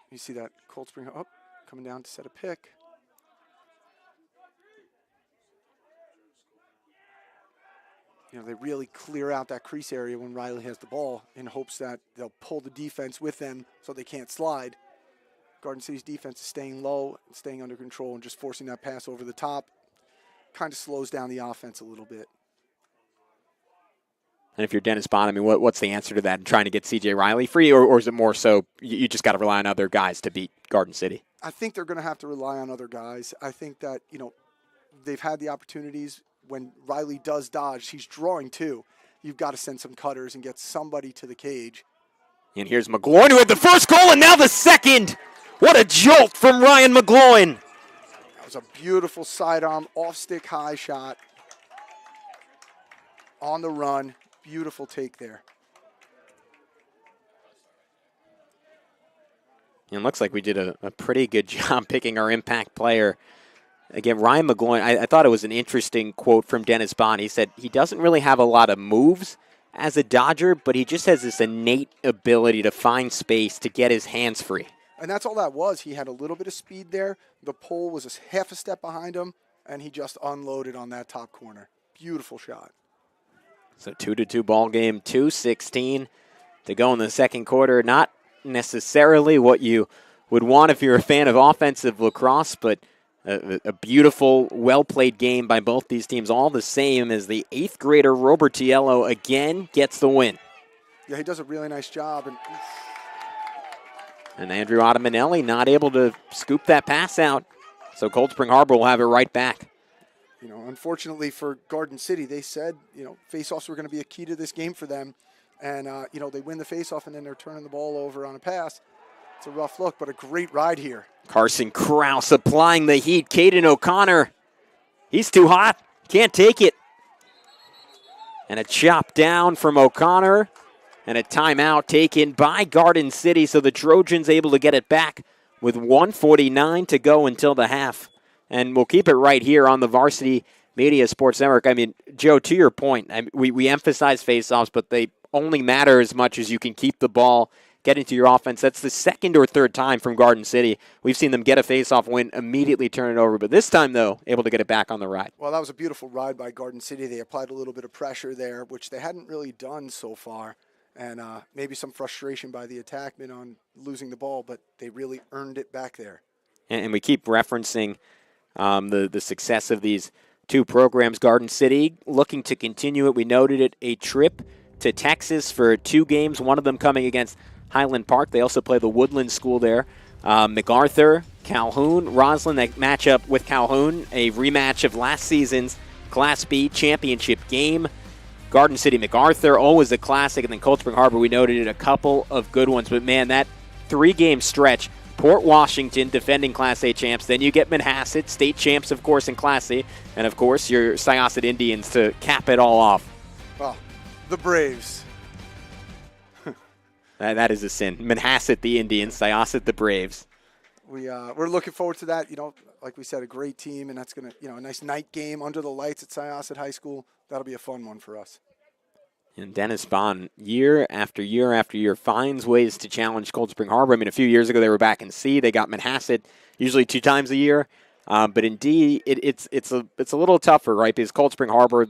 D: You see that Cold Spring coming down to set a pick. They really clear out that crease area when Riley has the ball in hopes that they'll pull the defense with them so they can't slide. Garden City's defense is staying low, staying under control, and just forcing that pass over the top. Kind of slows down the offense a little bit.
C: And if you're Dennis Bond, what's the answer to that? Trying to get C.J. Riley free, or is it more so you just got to rely on other guys to beat Garden City?
D: I think they're going to have to rely on other guys. I think that, they've had the opportunities. When Riley does dodge, he's drawing too. You've got to send some cutters and get somebody to the cage.
C: And here's McGloin, who had the first goal and now the second. What a jolt from Ryan McGloin.
D: That was a beautiful sidearm, off-stick high shot. On the run. Beautiful take there.
C: And it looks like we did a pretty good job picking our impact player. Again, Ryan McGloin, I thought it was an interesting quote from Dennis Bond. He said he doesn't really have a lot of moves as a Dodger, but he just has this innate ability to find space to get his hands free.
D: And that's all that was. He had a little bit of speed there. The pole was a half a step behind him, and he just unloaded on that top corner. Beautiful shot. So
C: 2-2 ball game, 2:16 to go in the second quarter. Not necessarily what you would want if you're a fan of offensive lacrosse, but a beautiful, well-played game by both these teams, all the same as the 8th grader Robertiello again gets the win.
D: Yeah, he does a really nice job.
C: And Andrew Ottaminelli not able to scoop that pass out, so Cold Spring Harbor will have it right back.
D: You know, unfortunately for Garden City, they said, face-offs were going to be a key to this game for them. And, they win the face-off and then they're turning the ball over on a pass. It's a rough look, but a great ride here.
C: Carson Krause applying the heat. Caden O'Connor, he's too hot. Can't take it. And a chop down from O'Connor. And a timeout taken by Garden City, so the Trojans able to get it back with 1:49 to go until the half. And we'll keep it right here on the Varsity Media Sports Network. I mean, Joe, to your point, we emphasize faceoffs, but they only matter as much as you can keep the ball, get into your offense. That's the second or third time from Garden City we've seen them get a faceoff win, immediately turn it over. But this time, though, able to get it back on the ride.
D: Well, that was a beautiful ride by Garden City. They applied a little bit of pressure there, which they hadn't really done so far. And maybe some frustration by the attackmen on losing the ball, but they really earned it back there.
C: And we keep referencing the success of these two programs. Garden City looking to continue it. We noted it, a trip to Texas for 2 games, one of them coming against Highland Park. They also play the Woodland School there. MacArthur, Calhoun, Roslyn, that matchup with Calhoun, a rematch of last season's Class B championship game. Garden City, MacArthur, always a classic. And then Cold Spring Harbor, we noted a couple of good ones. But, man, that 3-game stretch, Port Washington defending Class A champs. Then you get Manhasset, state champs, of course, in Class A. And, of course, your Syosset Indians to cap it all off.
D: Well, the Braves.
C: That is a sin. Manhasset, the Indians. Syosset, the Braves.
D: We're looking forward to that. Like we said, a great team, and that's going to, a nice night game under the lights at Syosset High School. That'll be a fun one for us.
C: And Dennis Bond, year after year after year, finds ways to challenge Cold Spring Harbor. I mean, a few years ago they were back in C. They got Manhasset usually 2 times a year. But in D, it's a little tougher, right? Because Cold Spring Harbor,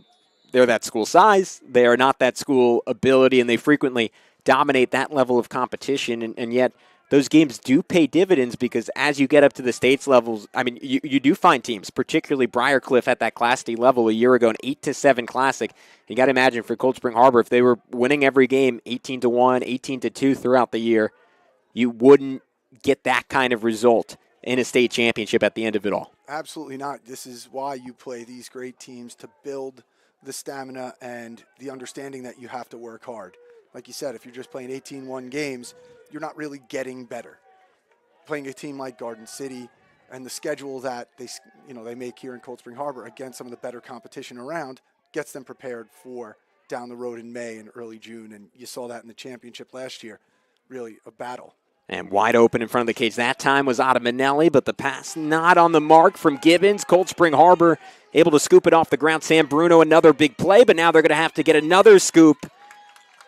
C: they're that school size. They are not that school ability, and they frequently dominate that level of competition. And yet those games do pay dividends because as you get up to the states levels, I mean, you do find teams, particularly Briarcliff at that Class D level a year ago, an 8-7 classic. You got to imagine for Cold Spring Harbor, if they were winning every game 18-1, 18-2 throughout the year, you wouldn't get that kind of result in a state championship at the end of it all.
D: Absolutely not. This is why you play these great teams, to build the stamina and the understanding that you have to work hard. Like you said, if you're just playing 18-1 games, you're not really getting better. Playing a team like Garden City and the schedule that they make here in Cold Spring Harbor against some of the better competition around gets them prepared for down the road in May and early June. And you saw that in the championship last year. Really a battle.
C: And wide open in front of the cage. That time was Ottaminelli, but the pass not on the mark from Gibbons. Cold Spring Harbor able to scoop it off the ground. Sam Bruno, another big play, but now they're going to have to get another scoop.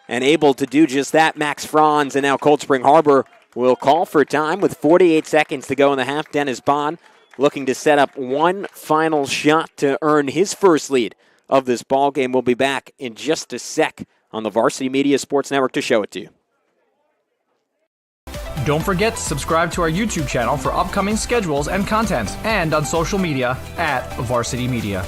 C: And able to do just that, Max Franz. And now Cold Spring Harbor will call for time with 48 seconds to go in the half. Dennis Bond looking to set up one final shot to earn his first lead of this ball game. We'll be back in just a sec on the Varsity Media Sports Network to show it to you.
A: Don't forget to subscribe to our YouTube channel for upcoming schedules and content, and on social media at Varsity Media.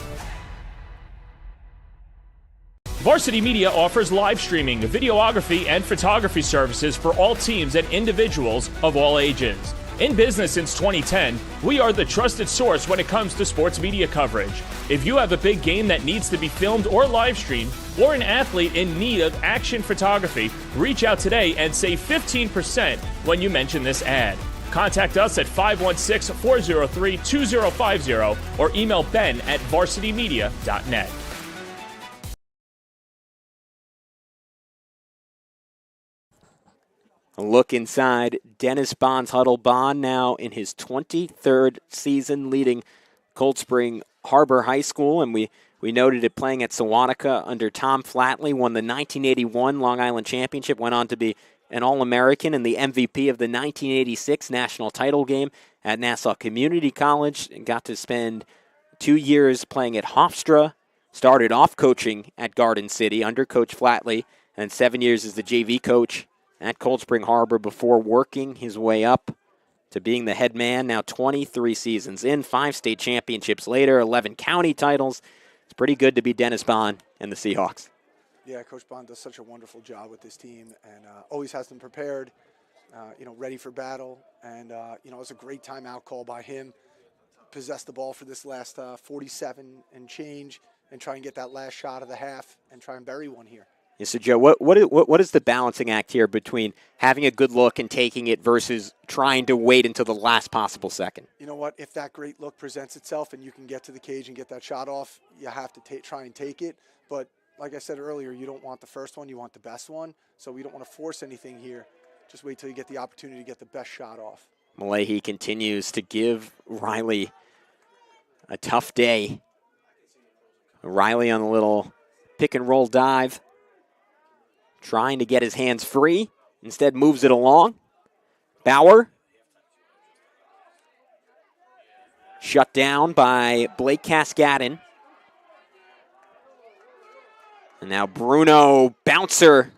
B: Varsity Media offers live streaming, videography, and photography services for all teams and individuals of all ages. In business since 2010, we are the trusted source when it comes to sports media coverage. If you have a big game that needs to be filmed or live streamed, or an athlete in need of action photography, reach out today and save 15% when you mention this ad. Contact us at 516-403-2050 or email ben@varsitymedia.net.
C: A look inside Dennis Bond's huddle. Bond now in his 23rd season leading Cold Spring Harbor High School, and we noted it playing at Sewantica under Tom Flatley, won the 1981 Long Island Championship, went on to be an All-American and the MVP of the 1986 national title game at Nassau Community College, and got to spend 2 years playing at Hofstra, started off coaching at Garden City under Coach Flatley, and 7 years as the JV coach at Cold Spring Harbor before working his way up to being the head man. Now 23 seasons in, 5 state championships later, 11 county titles. It's pretty good to be Dennis Bond and the Seahawks.
D: Yeah, Coach Bond does such a wonderful job with this team and always has them prepared, ready for battle. And, it was a great timeout call by him. Possess the ball for this last 47 and change and try and get that last shot of the half and try and bury one here.
C: Yeah, so, Joe, what is the balancing act here between having a good look and taking it versus trying to wait until the last possible second?
D: You know what? If that great look presents itself and you can get to the cage and get that shot off, you have to try and take it. But like I said earlier, you don't want the first one. You want the best one. So we don't want to force anything here. Just wait till you get the opportunity to get the best shot off.
C: Malahi continues to give Riley a tough day. Riley on a little pick-and-roll dive, trying to get his hands free. Instead moves it along. Bauer. Shut down by Blake Cascadden. And now Bruno bouncer.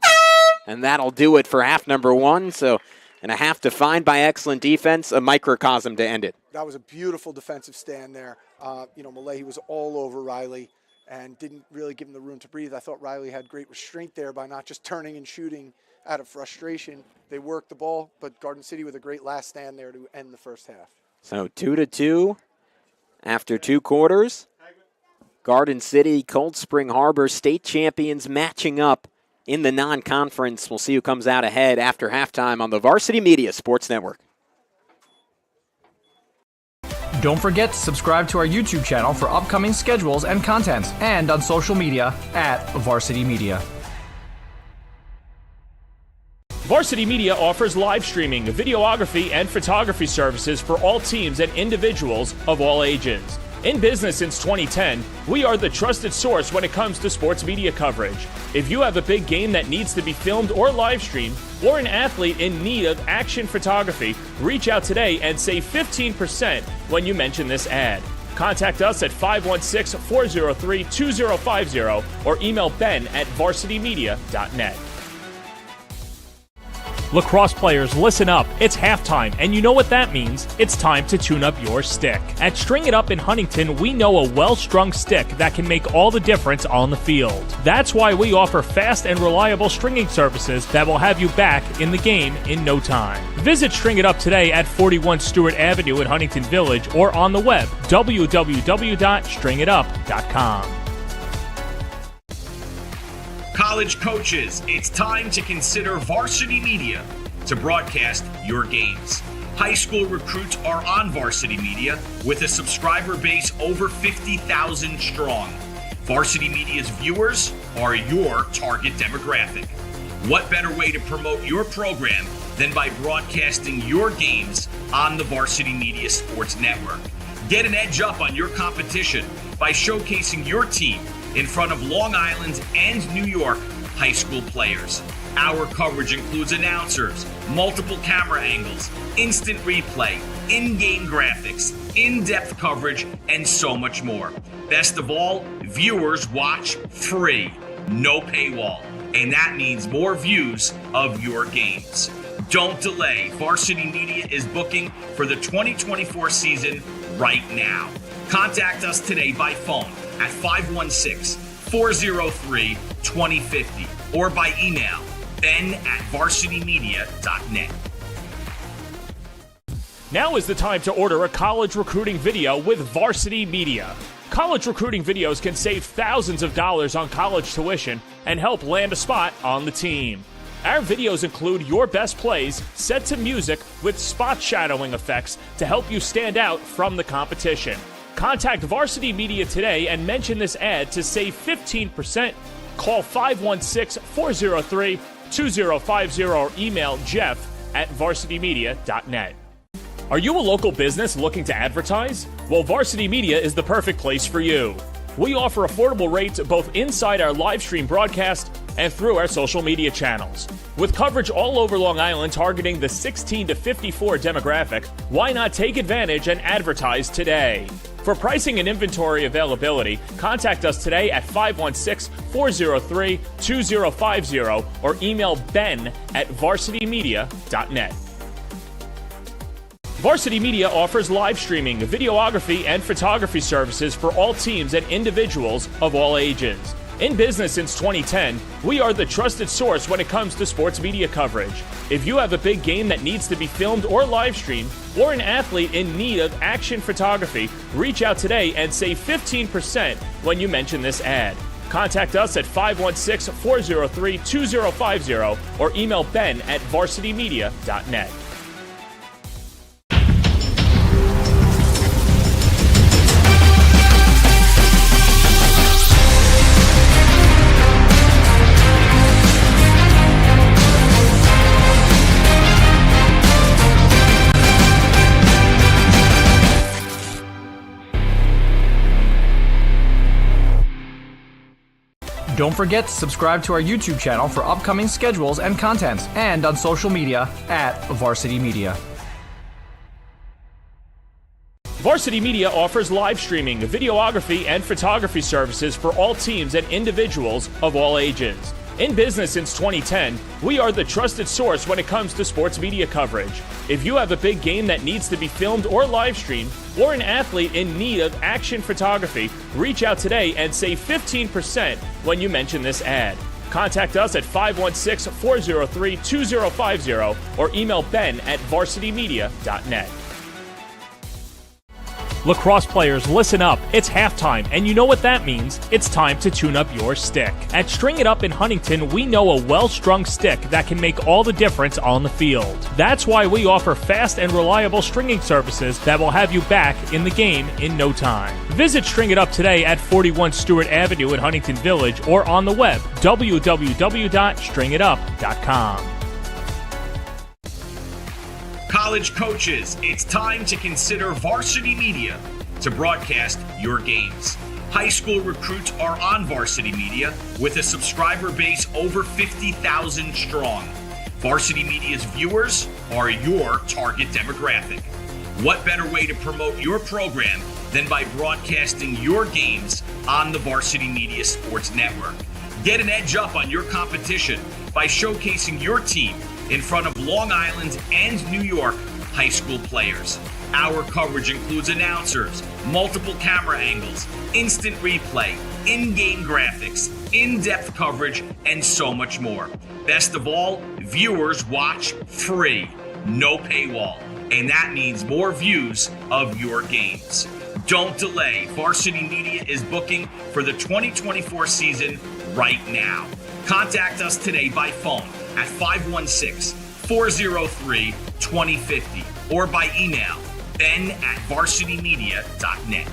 C: And that'll do it for half number 1. So, and a half defined by excellent defense, a microcosm to end it.
D: That was a beautiful defensive stand there. Malahi was all over Riley and didn't really give him the room to breathe. I thought Riley had great restraint there by not just turning and shooting out of frustration. They worked the ball, but Garden City with a great last stand there to end the first half.
C: So 2-2 after 2 quarters. Garden City, Cold Spring Harbor, state champions matching up in the non-conference. We'll see who comes out ahead after halftime on the Varsity Media Sports Network.
A: Don't forget to subscribe to our YouTube channel for upcoming schedules and content, and on social media at Varsity Media.
B: Varsity Media offers live streaming, videography, and photography services for all teams and individuals of all ages. In business since 2010, we are the trusted source when it comes to sports media coverage. If you have a big game that needs to be filmed or live streamed, or an athlete in need of action photography, reach out today and save 15% when you mention this ad. Contact us at 516-403-2050 or email ben@varsitymedia.net. Lacrosse players, listen up. It's halftime, and you know what that means. It's time to tune up your stick. At String It Up in Huntington, we know a well-strung stick that can make all the difference on the field. That's why we offer fast and reliable stringing services that will have you back in the game in no time. Visit String It Up today at 41 Stewart Avenue in Huntington Village or on the web, www.stringitup.com.
E: College coaches, it's time to consider Varsity Media to broadcast your games. High school recruits are on Varsity Media with a subscriber base over 50,000 strong. Varsity Media's viewers are your target demographic. What better way to promote your program than by broadcasting your games on the Varsity Media Sports Network? Get an edge up on your competition by showcasing your team in front of Long Island and New York high school players. Our coverage includes announcers, multiple camera angles, instant replay, in-game graphics, in-depth coverage, and so much more. Best of all, viewers watch free, no paywall, and that means more views of your games. Don't delay. Varsity Media is booking for the 2024 season right now. Contact us today by phone at 516-403-2050 or by email ben@varsitymedia.net.
B: Now is the time to order a college recruiting video with Varsity Media. College recruiting videos can save thousands of dollars on college tuition and help land a spot on the team. Our videos include your best plays set to music with spot shadowing effects to help you stand out from the competition. Contact Varsity Media today and mention this ad to save 15%. Call 516-403-2050 or email jeff@varsitymedia.net. Are you a local business looking to advertise? Well, Varsity Media is the perfect place for you. We offer affordable rates both inside our live stream broadcast and through our social media channels. With coverage all over Long Island targeting the 16 to 54 demographic, why not take advantage and advertise today? For pricing and inventory availability, contact us today at 516-403-2050 or email ben@varsitymedia.net. Varsity Media offers live streaming, videography, and photography services for all teams and individuals of all ages. In business since 2010, we are the trusted source when it comes to sports media coverage. If you have a big game that needs to be filmed or live streamed, or an athlete in need of action photography, reach out today and save 15% when you mention this ad. Contact us at 516-403-2050 or email ben@varsitymedia.net.
A: Don't forget to subscribe to our YouTube channel for upcoming schedules and content, and on social media at Varsity Media.
B: Varsity Media offers live streaming, videography, and photography services for all teams and individuals of all ages. In business since 2010, we are the trusted source when it comes to sports media coverage. If you have a big game that needs to be filmed or live streamed, or an athlete in need of action photography, reach out today and save 15% when you mention this ad. Contact us at 516-403-2050 or email ben@varsitymedia.net. Lacrosse players, listen up. It's halftime, and you know what that means. It's time to tune up your stick. At String It Up in Huntington, we know a well-strung stick that can make all the difference on the field. That's why we offer fast and reliable stringing services that will have you back in the game in no time. Visit String It Up today at 41 Stewart Avenue in Huntington Village or on the web, www.stringitup.com.
E: College coaches, it's time to consider Varsity Media to broadcast your games. High school recruits are on Varsity Media with a subscriber base over 50,000 strong. Varsity Media's viewers are your target demographic. What better way to promote your program than by broadcasting your games on the Varsity Media Sports Network? Get an edge up on your competition by showcasing your team in front of Long Island and New York high school players. Our coverage includes announcers, multiple camera angles, instant replay, in-game graphics, in-depth coverage, and so much more. Best of all, viewers watch free, no paywall, and that means more views of your games. Don't delay. Varsity Media is booking for the 2024 season right now. Contact us today by phone at 516-403-2050 or by email ben@varsitymedia.net.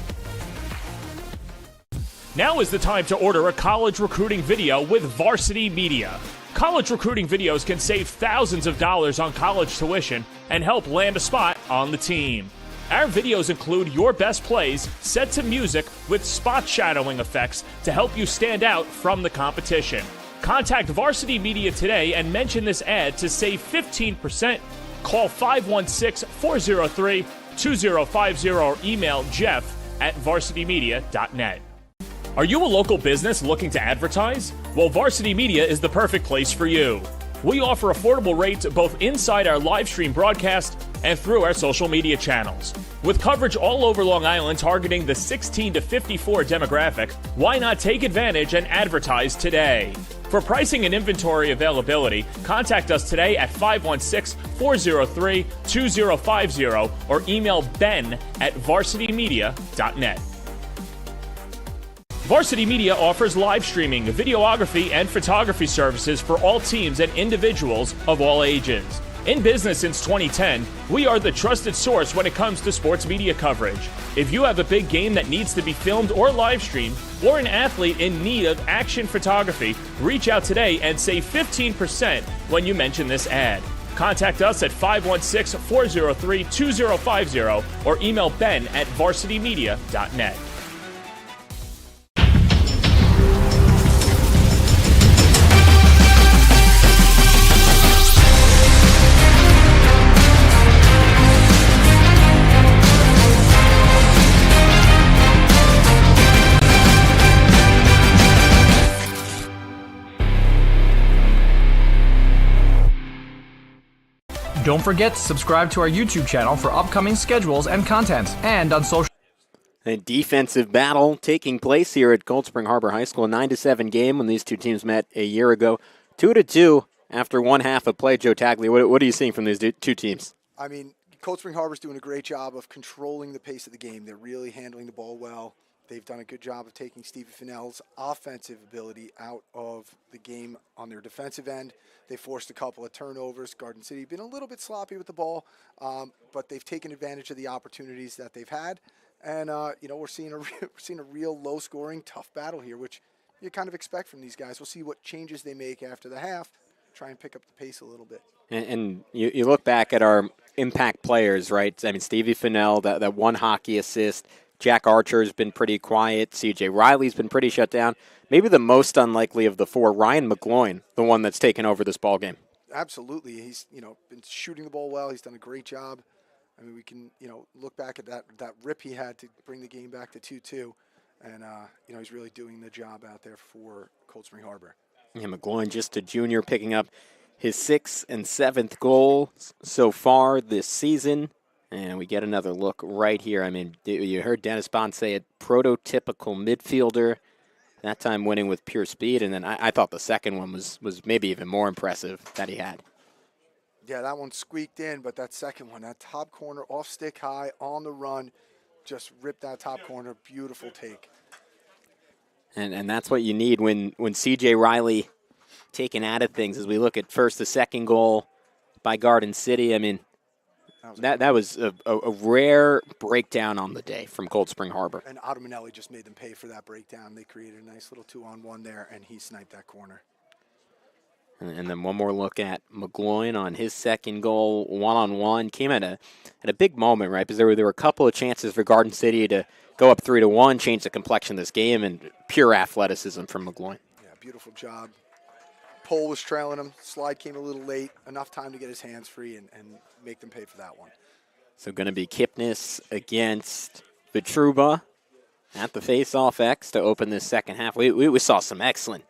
B: Now is the time to order a college recruiting video with Varsity Media. College recruiting videos can save thousands of dollars on college tuition and help land a spot on the team. Our videos include your best plays set to music with spot shadowing effects to help you stand out from the competition. Contact Varsity Media today and mention this ad to save 15%. Call 516-403-2050 or email jeff@varsitymedia.net. Are you a local business looking to advertise? Well, Varsity Media is the perfect place for you. We offer affordable rates both inside our live stream broadcast and through our social media channels. With coverage all over Long Island targeting the 16 to 54 demographic, why not take advantage and advertise today? For pricing and inventory availability, contact us today at 516-403-2050 or email ben@varsitymedia.net. Varsity Media offers live streaming, videography, and photography services for all teams and individuals of all ages. In business since 2010, we are the trusted source when it comes to sports media coverage. If you have a big game that needs to be filmed or live streamed, or an athlete in need of action photography, reach out today and save 15% when you mention this ad. Contact us at 516-403-2050 or email ben@varsitymedia.net.
A: Don't forget to subscribe to our YouTube channel for upcoming schedules and content, and on social.
C: A defensive battle taking place here at Cold Spring Harbor High School. A 9-7 game when these two teams met a year ago. 2-2 after one half of play. Joe Tagley, what are you seeing from these two teams?
D: I mean, Cold Spring Harbor's doing a great job of controlling the pace of the game. They're really handling the ball well. They've done a good job of taking Stevie Fennell's offensive ability out of the game on their defensive end. They forced a couple of turnovers. Garden City been a little bit sloppy with the ball, but they've taken advantage of the opportunities that they've had. And, we're seeing a real low-scoring, tough battle here, which you kind of expect from these guys. We'll see what changes they make after the half, try and pick up the pace a little bit.
C: And you look back at our impact players, right? I mean, Stevie Fennell, that one hockey assist. Jack Archer's been pretty quiet. C.J. Riley's been pretty shut down. Maybe the most unlikely of the four, Ryan McGloin, the one that's taken over this ball game.
D: Absolutely. He's, been shooting the ball well. He's done a great job. I mean, we can, look back at that rip he had to bring the game back to 2-2. And, he's really doing the job out there for Cold Spring Harbor.
C: Yeah, McGloin, just a junior, picking up his 6th and 7th goal so far this season. And we get another look right here. I mean, you heard Dennis Bond say it, prototypical midfielder, that time winning with pure speed. And then I thought the second one was maybe even more impressive that he had.
D: Yeah, that one squeaked in, but that second one, that top corner, off stick high, on the run, just ripped that top corner. Beautiful take.
C: And that's what you need when C.J. Riley taken out of things. As we look at first the second goal by Garden City, I mean, that was a rare breakdown on the day from Cold Spring Harbor.
D: And Otto Manelli just made them pay for that breakdown. They created a nice little 2-on-1 there, and he sniped that corner.
C: And then one more look at McGloin on his second goal, 1-on-1. Came at a big moment, right? Because there were a couple of chances for Garden City to go up 3-1, change the complexion of this game, and pure athleticism from McGloin.
D: Yeah, beautiful job. Pole was trailing him. Slide came a little late. Enough time to get his hands free and make them pay for that one.
C: So going to be Kipnis against Vitruba at the face-off X to open this second half. We saw some excellent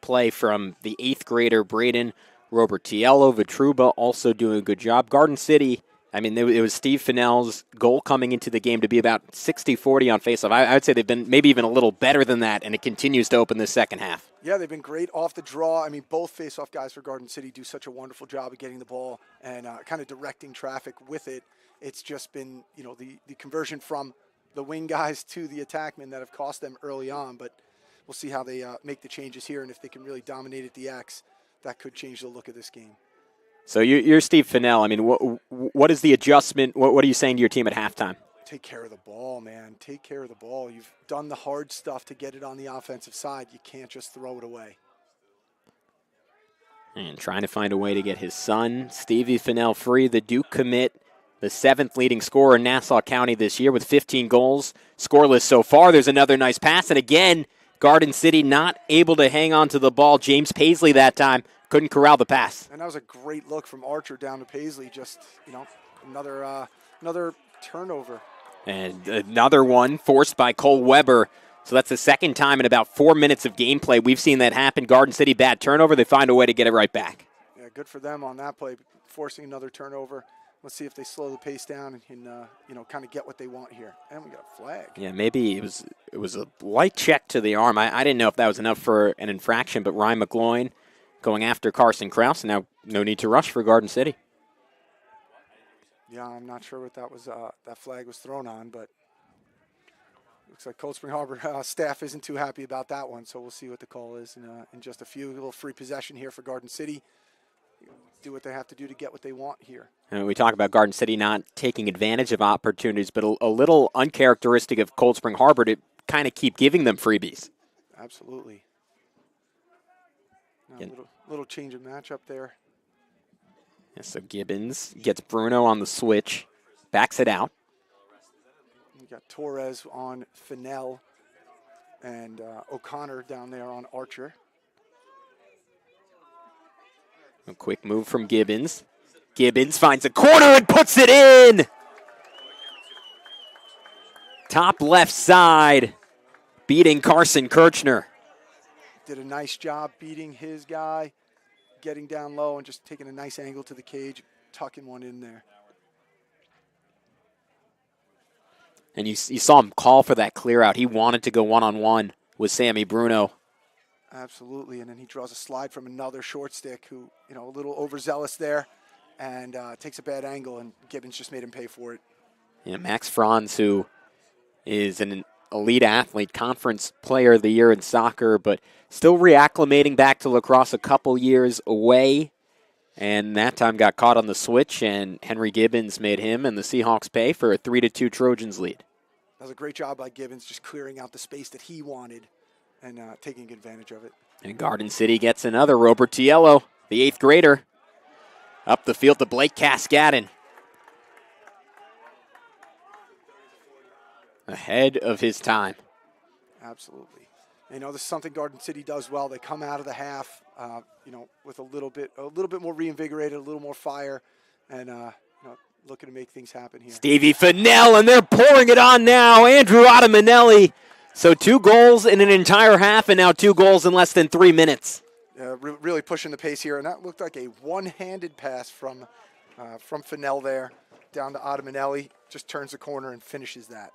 C: play from the 8th grader Braden Robertiello. Vitruba also doing a good job. Garden City, I mean, it was Steve Fennell's goal coming into the game to be about 60-40 on face-off. I would say they've been maybe even a little better than that, and it continues to open this second half.
D: Yeah, they've been great off the draw. I mean, both face-off guys for Garden City do such a wonderful job of getting the ball and kind of directing traffic with it. It's just been, the conversion from the wing guys to the attackmen that have cost them early on. But we'll see how they make the changes here, and if they can really dominate at the X, that could change the look of this game.
C: So you're Steve Fennell. I mean, what is the adjustment? What are you saying to your team at halftime?
D: Take care of the ball, man. Take care of the ball. You've done the hard stuff to get it on the offensive side. You can't just throw it away.
C: And trying to find a way to get his son, Stevie Fennell, free. The Duke commit, the 7th leading scorer in Nassau County this year with 15 goals. Scoreless so far. There's another nice pass. And again, Garden City not able to hang on to the ball. James Paisley that time couldn't corral the pass.
D: And that was a great look from Archer down to Paisley. Just, another turnover.
C: And another one forced by Cole Weber. So that's the second time in about 4 minutes of gameplay we've seen that happen. Garden City, bad turnover. They find a way to get it right back.
D: Yeah, good for them on that play, forcing another turnover. Let's see if they slow the pace down and kind of get what they want here. And we got a flag.
C: Yeah, maybe it was a light check to the arm. I didn't know if that was enough for an infraction, but Ryan McGloin going after Carson Krause. Now no need to rush for Garden City.
D: Yeah, I'm not sure what that was. That flag was thrown on, but looks like Cold Spring Harbor staff isn't too happy about that one. So we'll see what the call is in just a few. A little free possession here for Garden City. Do what they have to do to get what they want here.
C: And we talk about Garden City not taking advantage of opportunities, but a little uncharacteristic of Cold Spring Harbor to kind of keep giving them freebies.
D: Absolutely. Now, little change of matchup there.
C: Yeah, so Gibbons gets Bruno on the switch, backs it out.
D: You got Torres on Fennell and O'Connor down there on Archer.
C: A quick move from Gibbons. Gibbons finds a corner and puts it in! Top left side, beating Carson Kirchner.
D: Did a nice job beating his guy. getting down low and just taking a nice angle to the cage, tucking one in there.
C: And you saw him call for that clear out. He wanted to go one-on-one with Sammy Bruno.
D: Absolutely, and then he draws a slide from another short stick who, a little overzealous there and takes a bad angle, and Gibbons just made him pay for it.
C: Yeah, Max Franz, who is an elite athlete, conference player of the year in soccer, but still reacclimating back to lacrosse a couple years away. And that time got caught on the switch, and Henry Gibbons made him and the Seahawks pay for a 3-2 Trojans lead.
D: That was a great job by Gibbons, just clearing out the space that he wanted and taking advantage of it.
C: And Garden City gets another. Robert Tiello, the 8th grader, up the field to Blake Cascadden. Ahead of his time.
D: Absolutely. This is something Garden City does well. They come out of the half, with a little bit more reinvigorated, a little more fire, and looking to make things happen here.
C: Stevie Fennell, and they're pouring it on now. Andrew Ottaminelli. So 2 goals in an entire half, and now 2 goals in less than 3 minutes.
D: Really pushing the pace here, and that looked like a one-handed pass from Fennell there down to Ottaminelli. Just turns the corner and finishes that.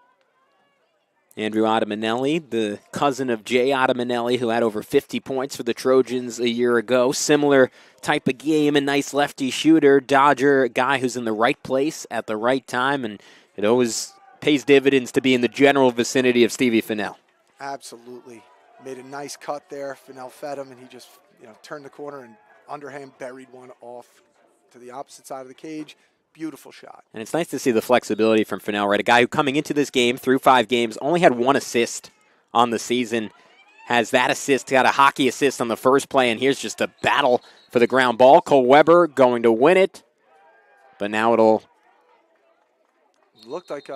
C: Andrew Ottaminelli, the cousin of Jay Ottaminelli, who had over 50 points for the Trojans a year ago. Similar type of game, a nice lefty shooter, dodger, a guy who's in the right place at the right time, and it always pays dividends to be in the general vicinity of Stevie Fennell.
D: Absolutely. Made a nice cut there. Fennell fed him, and he just turned the corner and underhand buried one off to the opposite side of the cage. Beautiful shot.
C: And it's nice to see the flexibility from Fennell, right? A guy who coming into this game through 5 games only had 1 assist on the season. Has that assist, got a hockey assist on the first play, and here's just a battle for the ground ball. Cole Weber going to win it, but now it'll...
D: Looked like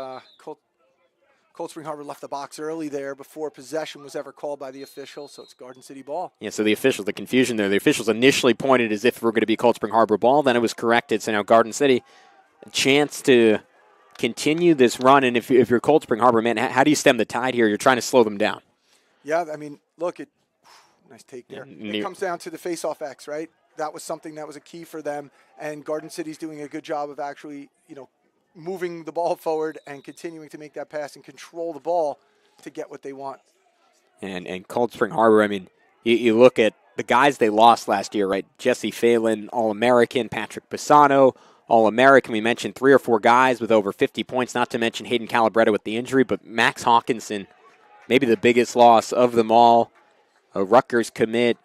D: Cold Spring Harbor left the box early there before possession was ever called by the official, so it's Garden City ball.
C: Yeah, so the confusion there. The officials initially pointed as if it were going to be Cold Spring Harbor ball, then it was corrected, so now Garden City, a chance to continue this run, and if you're Cold Spring Harbor, man, how do you stem the tide here? You're trying to slow them down.
D: Yeah, look, nice take there. It comes down to the face-off X, right? That was something that was a key for them, and Garden City's doing a good job of actually, moving the ball forward and continuing to make that pass and control the ball to get what they want.
C: And Cold Spring Harbor, you look at the guys they lost last year, right? Jesse Phelan, All-American, Patrick Pisano, All-American. We mentioned 3 or 4 guys with over 50 points, not to mention Hayden Calabretta with the injury, but Max Hawkinson, maybe the biggest loss of them all, a Rutgers commit,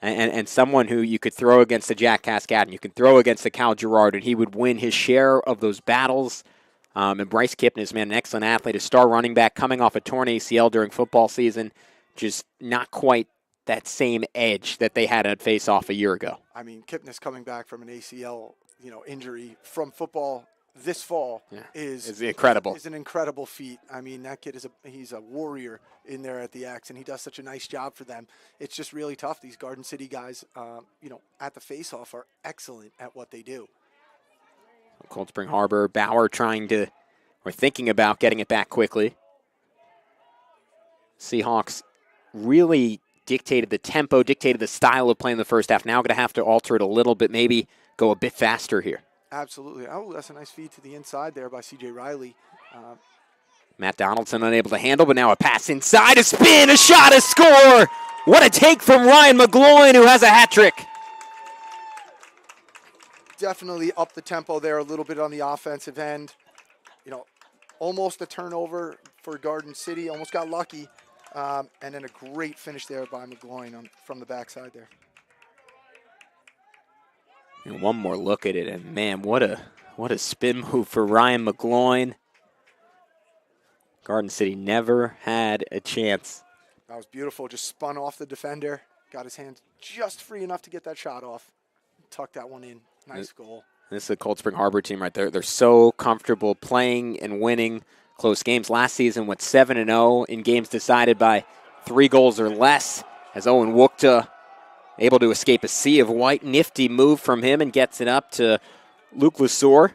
C: and someone who you could throw against a Jack Cascadden, you could throw against a Cal Gerard, and he would win his share of those battles. And Bryce Kipnis, man, an excellent athlete, a star running back coming off a torn ACL during football season, just not quite that same edge that they had at face-off a year ago.
D: Kipnis coming back from an ACL, injury from football this fall is
C: incredible.
D: Is an incredible feat. That kid he's a warrior in there at the X, and he does such a nice job for them. It's just really tough. These Garden City guys, at the face-off are excellent at what they do.
C: Cold Spring Harbor, Bauer thinking about getting it back quickly. Seahawks really dictated the tempo, dictated the style of playing the first half. Now going to have to alter it a little bit, maybe go a bit faster here.
D: Absolutely. Oh, that's a nice feed to the inside there by C.J. Riley.
C: Matt Donaldson unable to handle, but now a pass inside, a spin, a shot, a score. What a take from Ryan McGloin, who has a hat trick.
D: Definitely up the tempo there a little bit on the offensive end. Almost a turnover for Garden City. Almost got lucky. And then a great finish there by McGloin from the backside there.
C: And one more look at it, and man, what a spin move for Ryan McGloin. Garden City never had a chance.
D: That was beautiful. Just spun off the defender, got his hands just free enough to get that shot off, tucked that one in. Nice goal.
C: This is a Cold Spring Harbor team right there. They're so comfortable playing and winning close games. Last season went 7-0 in games decided by 3 goals or less, as Owen Wukta able to escape a sea of white. Nifty move from him and gets it up to Luke Lesueur.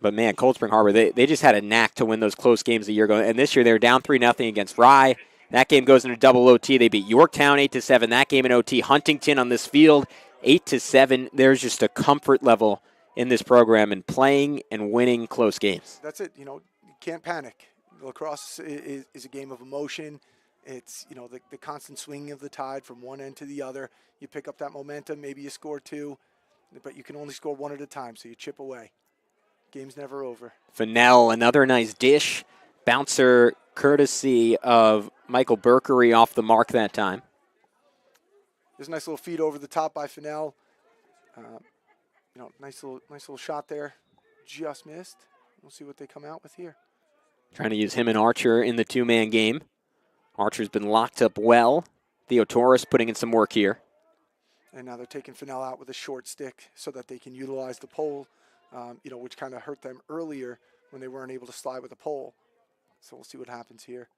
C: But, man, Cold Spring Harbor, they just had a knack to win those close games a year ago. And this year they were down 3-0 against Rye. That game goes into double OT. They beat Yorktown 8-7. That game in OT. Huntington on this field 8-7. There's just a comfort level in this program and playing and winning close games.
D: That's it. You can't panic. Lacrosse is a game of emotion. It's, the constant swinging of the tide from one end to the other. You pick up that momentum, maybe you score 2, but you can only score 1 at a time, so you chip away. Game's never over. Fennell,
C: another nice dish. Bouncer courtesy of Michael Berkery off the mark that time.
D: There's a nice little feed over the top by Fennell. Nice little shot there. Just missed. We'll see what they come out with here.
C: Trying to use him and Archer in the two-man game. Archer's been locked up well. Theo Torres putting in some work here.
D: And now they're taking Fennell out with a short stick so that they can utilize the pole, which kind of hurt them earlier when they weren't able to slide with the pole. So we'll see what happens here.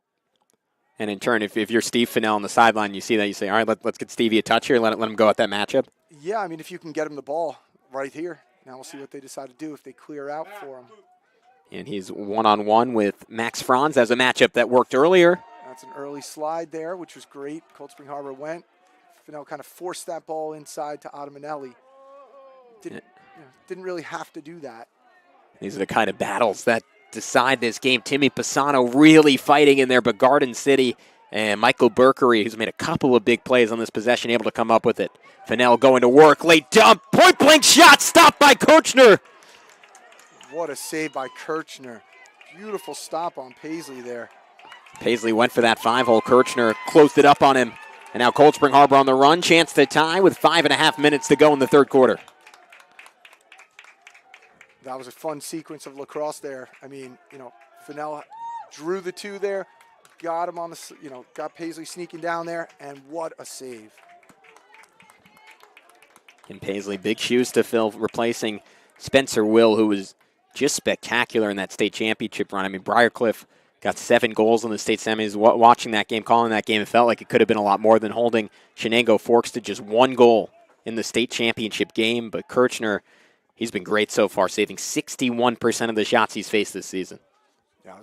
C: And in turn, if you're Steve Fennell on the sideline, you see that, you say, all right, let's get Stevie a touch here, let him go at that matchup.
D: Yeah, if you can get him the ball right here. Now we'll see what they decide to do if they clear out for him.
C: And he's one-on-one with Max Franz as a matchup that worked earlier.
D: That's an early slide there, which was great. Cold Spring Harbor went. Fennell kind of forced that ball inside to Ottamanelli. Didn't really have to do that.
C: These are the kind of battles that decide this game. Timmy Pisano really fighting in there, but Garden City and Michael Berkery, who's made a couple of big plays on this possession, able to come up with it. Fennell going to work, late dump, point-blank shot, stopped by Kirchner.
D: What a save by Kirchner. Beautiful stop on Paisley there.
C: Paisley went for that 5-hole. Kirchner closed it up on him. And now Cold Spring Harbor on the run. Chance to tie with 5.5 minutes to go in the third quarter.
D: That was a fun sequence of lacrosse there. Fennell drew the 2 there, got him on the, got Paisley sneaking down there, and what a save.
C: And Paisley, big shoes to fill, replacing Spencer Will, who was just spectacular in that state championship run. Briarcliff got 7 goals in the state semis. Watching that game, calling that game, it felt like it could have been a lot more than holding Shenango Forks to just 1 goal in the state championship game. But Kirchner, he's been great so far, saving 61% of the shots he's faced this season.
D: Yeah,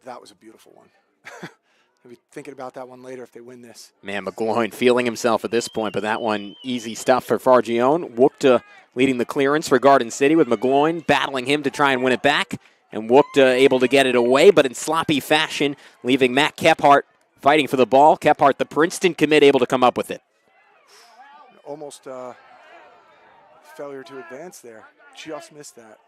D: that was a beautiful one. I'll be thinking about that one later if they win this.
C: Man, McGloin feeling himself at this point, but that one easy stuff for Fargione. Wookta leading the clearance for Garden City with McGloin battling him to try and win it back. And Wookta able to get it away, but in sloppy fashion, leaving Matt Kephart fighting for the ball. Kephart, the Princeton commit, able to come up with it.
D: Almost failure to advance there. Just missed that.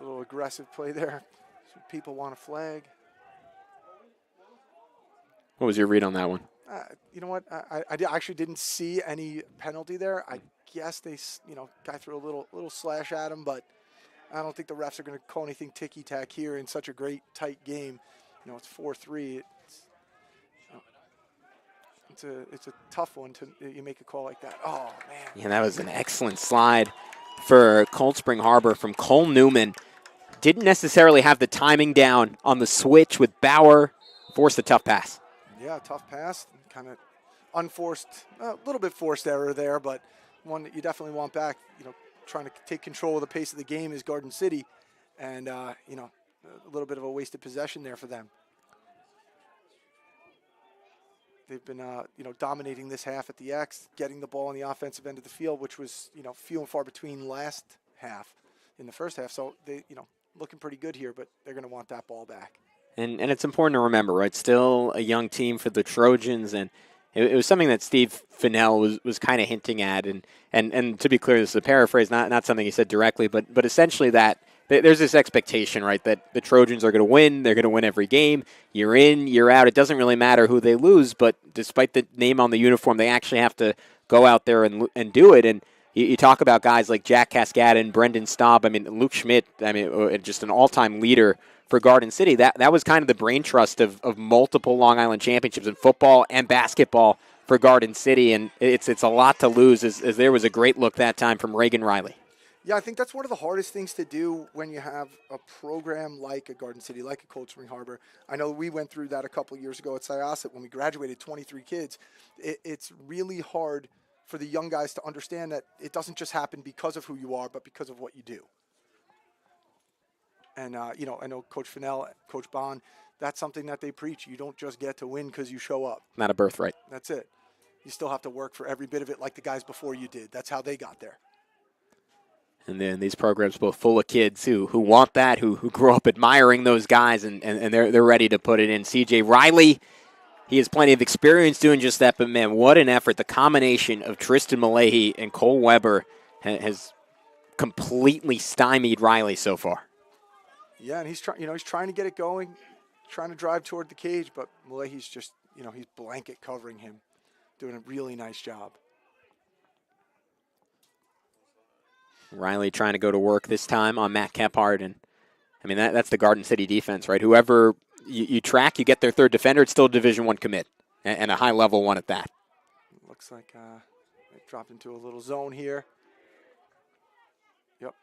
D: A little aggressive play there. Some people want a flag.
C: What was your read on that one?
D: You know what? I actually didn't see any penalty there. I guess they, guy threw a little slash at him, but I don't think the refs are going to call anything ticky-tack here in such a great, tight game. It's 4-3. It's a tough one to you make a call like that. Oh, man.
C: Yeah, that was an excellent slide for Cold Spring Harbor from Cole Newman. Didn't necessarily have the timing down on the switch with Bauer. Forced a tough pass.
D: Yeah, tough pass. Kind of unforced, a little bit forced error there, but one that you definitely want back. Trying to take control of the pace of the game is Garden City, and a little bit of a wasted possession there for them. They've been dominating this half at the X, getting the ball on the offensive end of the field, which was few and far between last half in the first half. So they looking pretty good here, but they're going to want that ball back.
C: And it's important to remember, right? Still a young team for the Trojans, and it was something that Steve Fennell was kind of hinting at. And to be clear, this is a paraphrase, not something he said directly, but essentially that there's this expectation, right, that the Trojans are going to win. They're going to win every game. You're in, you're out. It doesn't really matter who they lose, but despite the name on the uniform, they actually have to go out there and do it. And you talk about guys like Jack Cascada and Brendan Staub. Luke Schmidt, just an all-time leader for Garden City. That was kind of the brain trust of multiple Long Island championships in football and basketball for Garden City, and it's a lot to lose as there was a great look that time from Reagan Riley.
D: Yeah, I think that's one of the hardest things to do when you have a program like a Garden City, like a Cold Spring Harbor. I know we went through that a couple of years ago at Syosset when we graduated 23 kids. It's really hard for the young guys to understand that it doesn't just happen because of who you are, but because of what you do. And, you know, I know Coach Fennell, Coach Bond, that's something that they preach. You don't just get to win because you show up.
C: Not a birthright.
D: That's it. You still have to work for every bit of it like the guys before you did. That's how they got there.
C: And then these programs both full of kids who want that, who grew up admiring those guys, and they're ready to put it in. C.J. Riley, he has plenty of experience doing just that, but, man, what an effort. The combination of Tristan Malahy and Cole Weber has completely stymied Riley so far.
D: Yeah, and he's trying to get it going, trying to drive toward the cage, but Malahy's just, he's blanket covering him, doing a really nice job.
C: Riley trying to go to work this time on Matt Kephart, and I mean that's the Garden City defense, right? Whoever you track, you get their third defender. It's still a Division I commit, and a high-level one at that.
D: Looks like they dropped into a little zone here. Yep.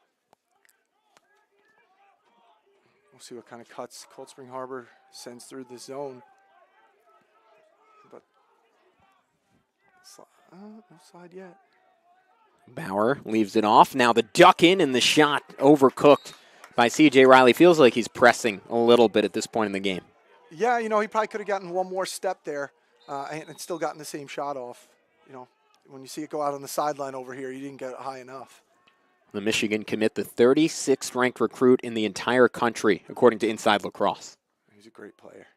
D: We'll see what kind of cuts Cold Spring Harbor sends through the zone. But no slide yet.
C: Bauer leaves it off. Now the duck in and the shot overcooked by C.J. Riley. Feels like he's pressing a little bit at this point in the game.
D: Yeah, he probably could have gotten one more step there and still gotten the same shot off. When you see it go out on the sideline over here, you didn't get it high enough.
C: The Michigan commit, the 36th ranked recruit in the entire country, according to Inside Lacrosse.
D: He's a great player.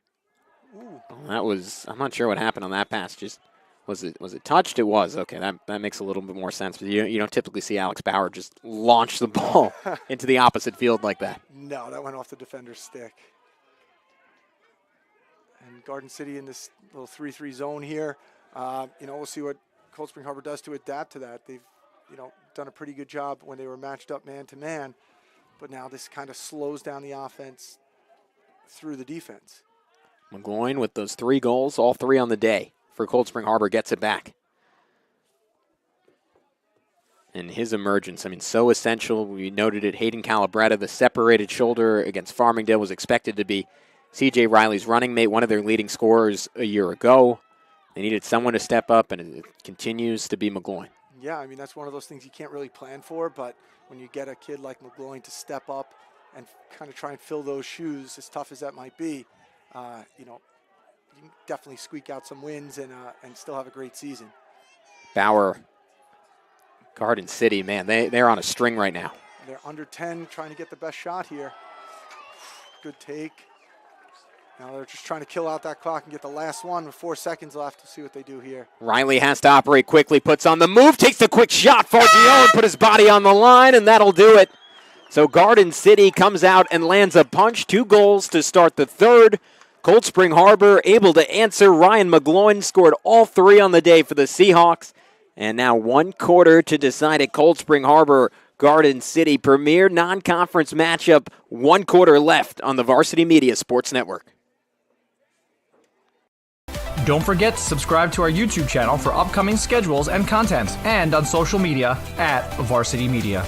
C: Ooh. Well, I'm not sure what happened on that pass. Just was it touched? It was. Okay, that makes a little bit more sense. But you don't typically see Alex Bauer just launch the ball into the opposite field like that.
D: No, that went off the defender's stick. And Garden City in this little 3-3 zone here. We'll see what Cold Spring Harbor does to adapt to that. They've, done a pretty good job when they were matched up man-to-man. But now this kind of slows down the offense through the defense.
C: McGloin with those 3 goals, all 3 on the day for Cold Spring Harbor, gets it back. And his emergence, so essential. We noted it, Hayden Calabretta, the separated shoulder against Farmingdale, was expected to be C.J. Riley's running mate, one of their leading scorers a year ago. They needed someone to step up, and it continues to be McGloin.
D: Yeah, that's one of those things you can't really plan for, but when you get a kid like McGloin to step up and kind of try and fill those shoes, as tough as that might be, you can definitely squeak out some wins and still have a great season.
C: Bauer, Garden City, man, they're on a string right now.
D: They're under 10, trying to get the best shot here. Good take. Now they're just trying to kill out that clock and get the last one with 4 seconds left. We'll see what they do here.
C: Riley has to operate quickly, puts on the move, takes the quick shot. Fargio put his body on the line, and that'll do it. So Garden City comes out and lands a punch. 2 goals to start the third. Cold Spring Harbor able to answer. Ryan McGloin scored all 3 on the day for the Seahawks. And now 1 quarter to decide at Cold Spring Harbor. Garden City premier non-conference matchup. 1 quarter left on the Varsity Media Sports Network.
A: Don't forget to subscribe to our YouTube channel for upcoming schedules and content, and on social media @Varsity Media.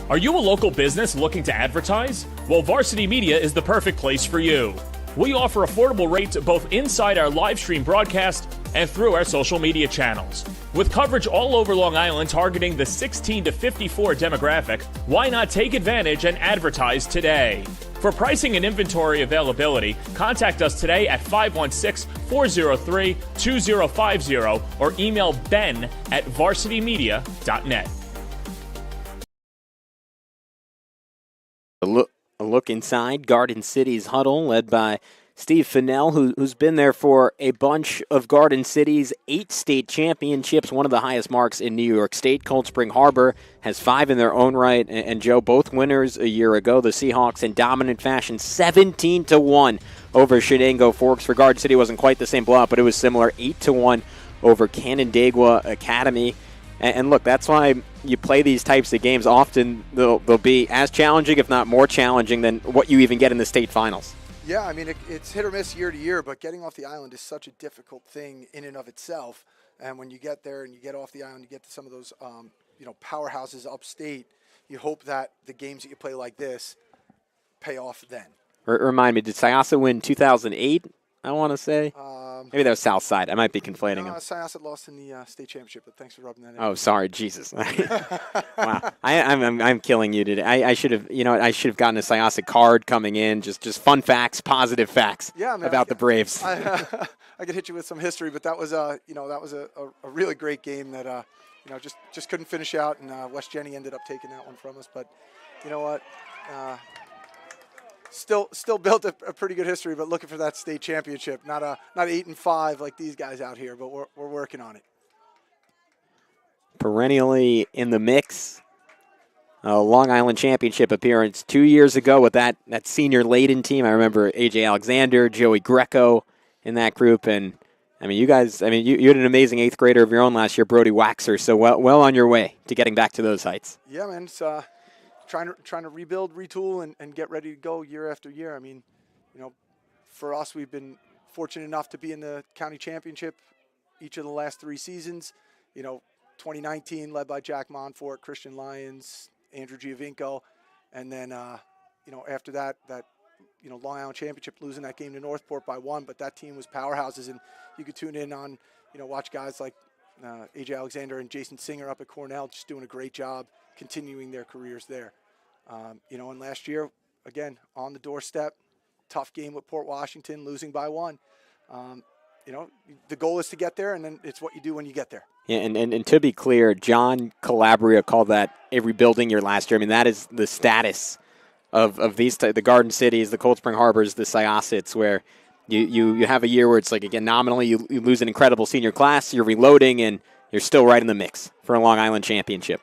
B: Are you a local business looking to advertise? Well, Varsity Media is the perfect place for you. We offer affordable rates both inside our live stream broadcast and through our social media channels. With coverage all over Long Island targeting the 16 to 54 demographic, why not take advantage and advertise today? For pricing and inventory availability, contact us today at 516-403-2050 or email ben@varsitymedia.net.
C: A look inside Garden City's huddle, led by Steve Fennell, who's been there for a bunch of Garden City's 8 state championships, one of the highest marks in New York State. Cold Spring Harbor has 5 in their own right, and Joe, both winners a year ago. The Seahawks in dominant fashion, 17-1 over Shenango Forks. For Garden City, it wasn't quite the same blowout, but it was similar, 8-1 over Canandaigua Academy. And look, that's why you play these types of games. Often they'll be as challenging, if not more challenging, than what you even get in the state finals.
D: Yeah, it's hit or miss year to year, but getting off the island is such a difficult thing in and of itself. And when you get there and you get off the island, you get to some of those, powerhouses upstate, you hope that the games that you play like this pay off then.
C: Remind me, did Syosset win 2008, I want to say? Maybe that was South Side. I might be conflating them.
D: Syosset lost in the state championship, but thanks for rubbing that in.
C: Oh, sorry, Jesus. Wow, I'm killing you today. I should have, I should have gotten a Syosset card coming in. Just fun facts, positive facts about the Braves.
D: I could hit you with some history, but that was a really great game that just couldn't finish out, and West Jenny ended up taking that one from us. But you know what? Still built a pretty good history, but looking for that state championship. Not 8-5 like these guys out here, but we're working on it.
C: Perennially in the mix. A Long Island Championship appearance 2 years ago with that senior Layton team. I remember A.J. Alexander, Joey Greco in that group, and you guys. You had an amazing 8th grader of your own last year, Brody Waxer. So well on your way to getting back to those heights.
D: Yeah, man. It's trying to rebuild, retool, and get ready to go year after year. For us, we've been fortunate enough to be in the county championship each of the last 3 seasons. 2019 led by Jack Monfort, Christian Lyons, Andrew Giovinco, and then after that Long Island Championship, losing that game to Northport by 1, but that team was powerhouses, and you could tune in on watch guys like A.J. Alexander and Jason Singer up at Cornell just doing a great job continuing their careers there. And last year, again, on the doorstep, tough game with Port Washington, losing by 1. The goal is to get there, and then it's what you do when you get there.
C: Yeah, and to be clear, John Calabria called that a rebuilding year last year. That is the status of these, the Garden Cities, the Cold Spring Harbors, the Syossets, where you have a year where it's like, again, nominally you lose an incredible senior class, you're reloading, and you're still right in the mix for a Long Island championship.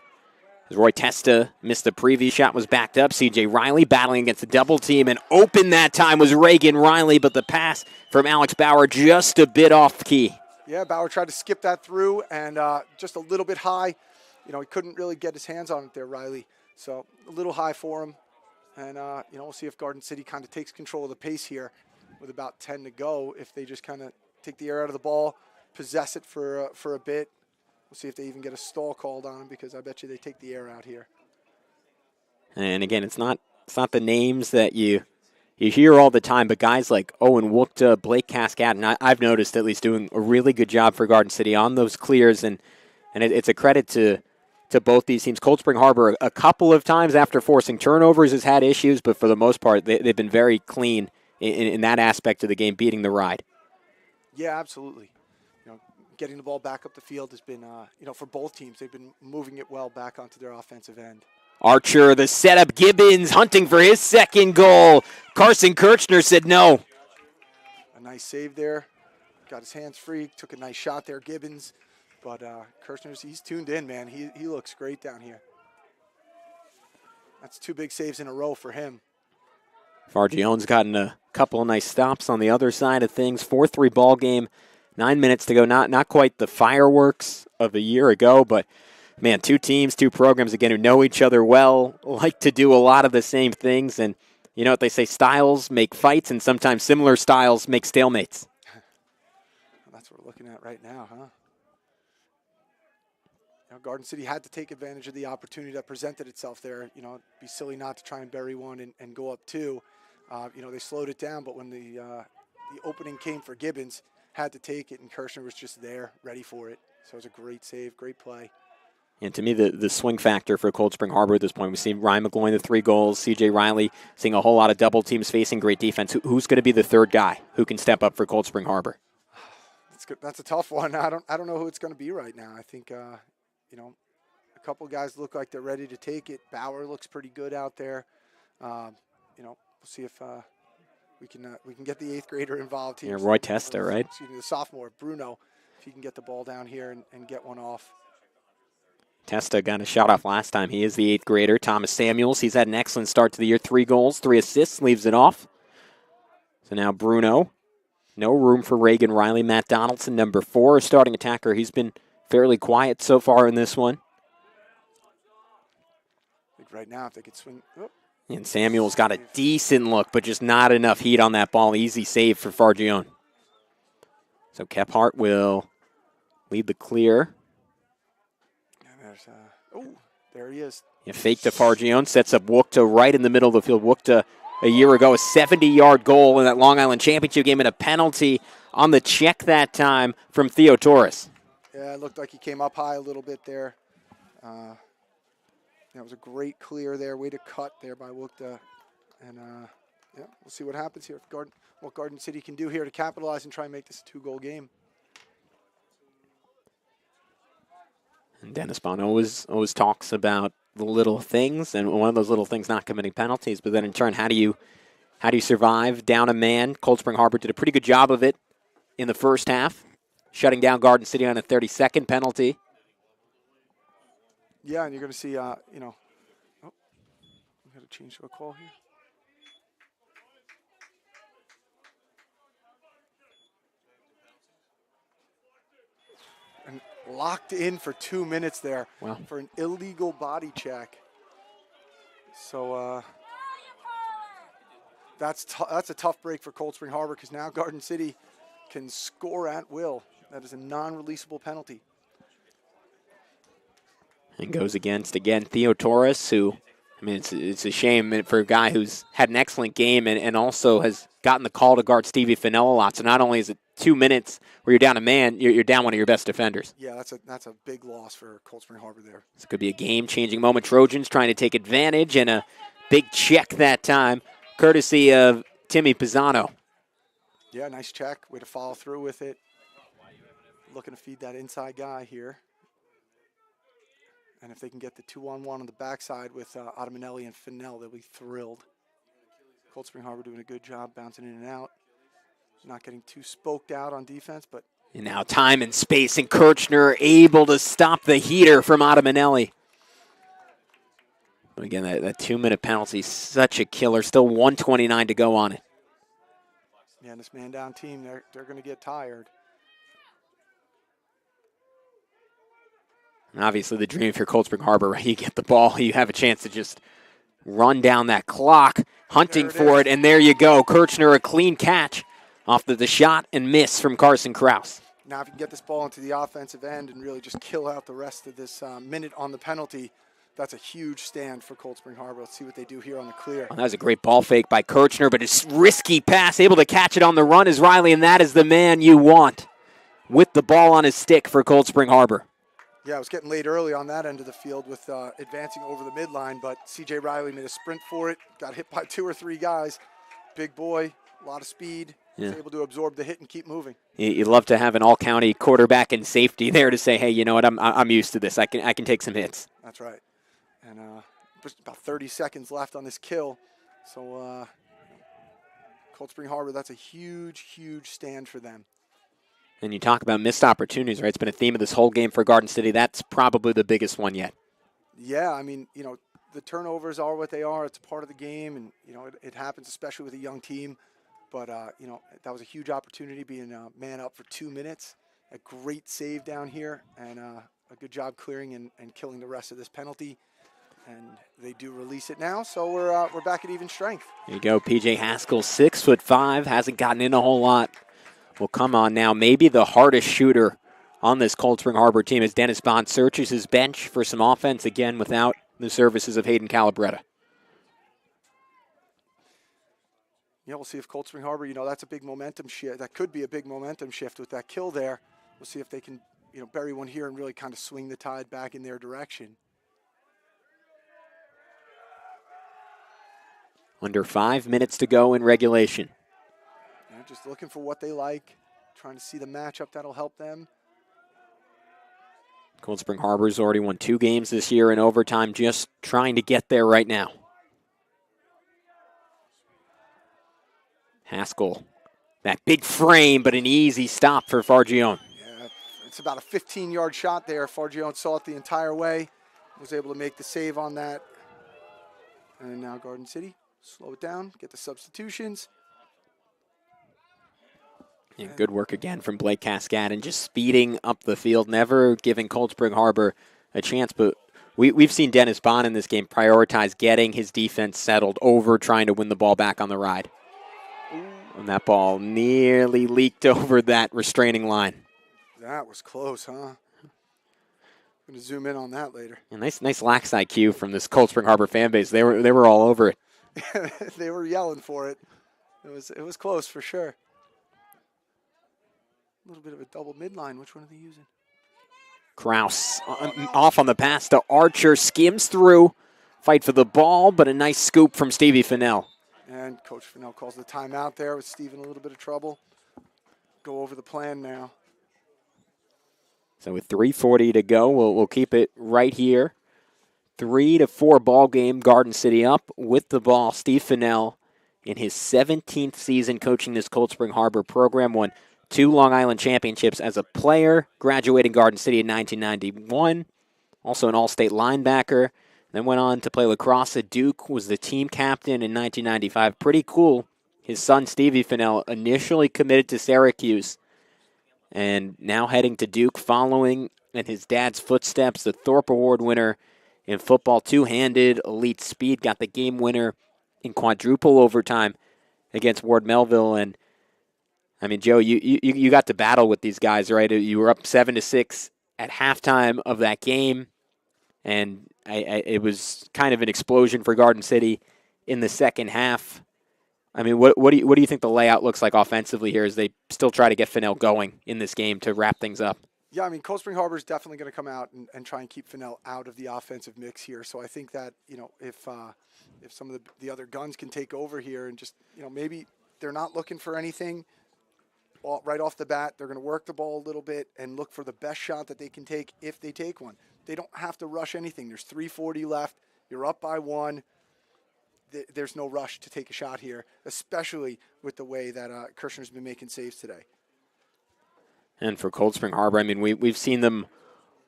C: As Roy Testa missed the previous shot, was backed up. C.J. Riley battling against a double team, and open that time was Reagan Riley, but the pass from Alex Bauer just a bit off key.
D: Yeah, Bauer tried to skip that through, and just a little bit high. He couldn't really get his hands on it there, Riley. So a little high for him. And, we'll see if Garden City kind of takes control of the pace here with about 10 to go. If they just kind of take the air out of the ball, possess it for a bit. We'll see if they even get a stall called on them, because I bet you they take the air out here.
C: And, again, it's not the names that you hear all the time, but guys like Owen Wookta, Blake Cascad, and I've noticed at least doing a really good job for Garden City on those clears, and it's a credit to both these teams. Cold Spring Harbor, a couple of times after forcing turnovers, has had issues, but for the most part, they've been very clean in that aspect of the game, beating the ride.
D: Yeah, absolutely. Getting the ball back up the field has been, for both teams, they've been moving it well back onto their offensive end.
C: Archer, the setup, Gibbons hunting for his second goal. Carson Kirchner said no.
D: A nice save there. Got his hands free, took a nice shot there, Gibbons. But Kirchner's, he's tuned in, man. He looks great down here. That's 2 big saves in a row for him.
C: Fargione's gotten a couple of nice stops on the other side of things. 4-3 ball game. 9 minutes to go. Not quite the fireworks of a year ago, but, man, 2 teams, 2 programs, again, who know each other well, like to do a lot of the same things. And you know what they say, styles make fights, and sometimes similar styles make stalemates.
D: That's what we're looking at right now, huh? Garden City had to take advantage of the opportunity that presented itself there. It'd be silly not to try and bury one and go up 2. They slowed it down, but when the opening came for Gibbons, had to take it, and Kirshner was just there, ready for it. So it was a great save, great play.
C: And to me, the swing factor for Cold Spring Harbor at this point, we've seen Ryan McGloin, the 3 goals, C.J. Riley seeing a whole lot of double teams facing great defense. Who's going to be the third guy who can step up for Cold Spring Harbor?
D: That's good. That's a tough one. I don't know who it's going to be right now. I think, a couple guys look like they're ready to take it. Bauer looks pretty good out there. We'll see if we can get the 8th grader involved here.
C: Yeah, Roy Testa, right?
D: Excuse me, the sophomore, Bruno, if he can get the ball down here and get one off.
C: Testa got a shot off last time. He is the 8th grader. Thomas Samuels, he's had an excellent start to the year. 3 goals, 3 assists, leaves it off. So now Bruno. No room for Reagan Riley. Matt Donaldson, number 4, starting attacker. He's been fairly quiet so far in this one.
D: I think right now, if they could swing. Oh.
C: And Samuel's got a decent look, but just not enough heat on that ball. Easy save for Fargione. So Kephart will lead the clear.
D: And there he is.
C: Yeah, fake to Fargione, sets up Wookta right in the middle of the field. Wookta a year ago, a 70-yard goal in that Long Island Championship game, and a penalty on the check that time from Theo Torres.
D: Yeah, it looked like he came up high a little bit there. That was a great clear there. Way to cut there by Wukta. And, yeah, we'll see what happens here. What Garden City can do here to capitalize and try and make this a 2-goal game.
C: And Dennis Bond always talks about the little things, and one of those little things not committing penalties. But then in turn, how do you survive down a man? Cold Spring Harbor did a pretty good job of it in the first half, shutting down Garden City on a 32nd penalty.
D: Yeah, and you're going to see, we got to change to a call here. And locked in for 2 minutes there for an illegal body check. So that's a tough break for Cold Spring Harbor, because now Garden City can score at will. That is a non-releasable penalty.
C: And goes against, again, Theo Torres, who, I mean, it's a shame for a guy who's had an excellent game and also has gotten the call to guard Stevie Fennell a lot. So not only is it 2 minutes where you're down a man, you're down one of your best defenders.
D: Yeah, that's a big loss for Cold Spring Harbor there.
C: This could be a game-changing moment. Trojans trying to take advantage, and a big check that time, courtesy of Timmy Pisano.
D: Yeah, nice check. Way to follow through with it. Looking to feed that inside guy here. And if they can get the 2-on-1 on the backside with Ottamanelli and Fennell, they'll be thrilled. Cold Spring Harbor doing a good job bouncing in and out. Not getting too spoked out on defense, but...
C: And now time and space, and Kirchner able to stop the heater from Ottamanelli. Again, that 2-minute penalty, such a killer. Still 1:29 to go on it.
D: Yeah, and this man-down team, they're going to get tired.
C: And obviously the dream for Cold Spring Harbor, right? You get the ball, you have a chance to just run down that clock, hunting for it, and there you go. Kirchner, a clean catch off the shot and miss from Carson Kraus.
D: Now if you can get this ball into the offensive end and really just kill out the rest of this minute on the penalty, that's a huge stand for Cold Spring Harbor. Let's see what they do here on the clear.
C: Well, that was a great ball fake by Kirchner, but it's risky pass, able to catch it on the run is Riley, and that is the man you want with the ball on his stick for Cold Spring Harbor.
D: Yeah, it was getting late early on that end of the field with advancing over the midline, but C.J. Riley made a sprint for it, got hit by 2 or 3 guys. Big boy, a lot of speed, was able to absorb the hit and keep moving.
C: You'd love to have an all-county quarterback and safety there to say, hey, you know what, I'm used to this. I can take some hits.
D: That's right. And just about 30 seconds left on this kill. So Cold Spring Harbor, that's a huge, huge stand for them.
C: And you talk about missed opportunities, right? It's been a theme of this whole game for Garden City. That's probably the biggest one yet.
D: Yeah, I mean, the turnovers are what they are. It's a part of the game, and, it happens, especially with a young team. But, that was a huge opportunity, being man up for 2 minutes. A great save down here, and a good job clearing and killing the rest of this penalty. And they do release it now, so we're back at even strength.
C: There you go, P.J. Haskell, 6'5", hasn't gotten in a whole lot. Will come on now. Maybe the hardest shooter on this Cold Spring Harbor team as Dennis Bond searches his bench for some offense, again without the services of Hayden Calabretta.
D: Yeah, we'll see if Cold Spring Harbor, that's a big momentum shift. That could be a big momentum shift with that kill there. We'll see if they can, bury one here and really kind of swing the tide back in their direction.
C: Under 5 minutes to go in regulation.
D: Just looking for what they like, trying to see the matchup that'll help them.
C: Cold Spring Harbor's already won 2 games this year in overtime, just trying to get there right now. Haskell, that big frame, but an easy stop for Fargione.
D: Yeah, it's about a 15-yard shot there. Fargione saw it the entire way, was able to make the save on that. And now Garden City, slow it down, get the substitutions.
C: Yeah, good work again from Blake Cascade and just speeding up the field, never giving Cold Spring Harbor a chance. But we've seen Dennis Bond in this game prioritize getting his defense settled over trying to win the ball back on the ride. And that ball nearly leaked over that restraining line.
D: That was close, huh? I'm going to zoom in on that later.
C: A nice lax IQ from this Cold Spring Harbor fan base. They were all over it.
D: They were yelling for it. It was close for sure. A little bit of a double midline. Which one are they using?
C: Kraus off on the pass to Archer, skims through, fight for the ball, but a nice scoop from Stevie Fennell.
D: And Coach Fennell calls the timeout there with Steve in a little bit of trouble. Go over the plan now.
C: So with 3:40 to go, we'll keep it right here. 3-4 ball game, Garden City up with the ball. Steve Fennell in his 17th season coaching this Cold Spring Harbor program, won 2 Long Island championships as a player, graduating Garden City in 1991, also an all-state linebacker, then went on to play lacrosse at Duke, was the team captain in 1995. Pretty cool. His son, Stevie Fennell, initially committed to Syracuse and now heading to Duke, following in his dad's footsteps, the Thorpe Award winner in football, two-handed, elite speed, got the game winner in quadruple overtime against Ward Melville. And I mean, Joe, you got to battle with these guys, right? You were up 7-6 at halftime of that game, and it was kind of an explosion for Garden City in the second half. I mean, what do you think the layout looks like offensively here as they still try to get Fennell going in this game to wrap things up?
D: Yeah, I mean, Cold Spring Harbor is definitely going to come out and try and keep Fennell out of the offensive mix here. So I think that, if some of the other guns can take over here and just, maybe they're not looking for anything right off the bat. They're going to work the ball a little bit and look for the best shot that they can take if they take one. They don't have to rush anything. There's 3:40 left. You're up by 1. There's no rush to take a shot here, especially with the way that Kirshner's been making saves today.
C: And for Cold Spring Harbor, I mean, we've seen them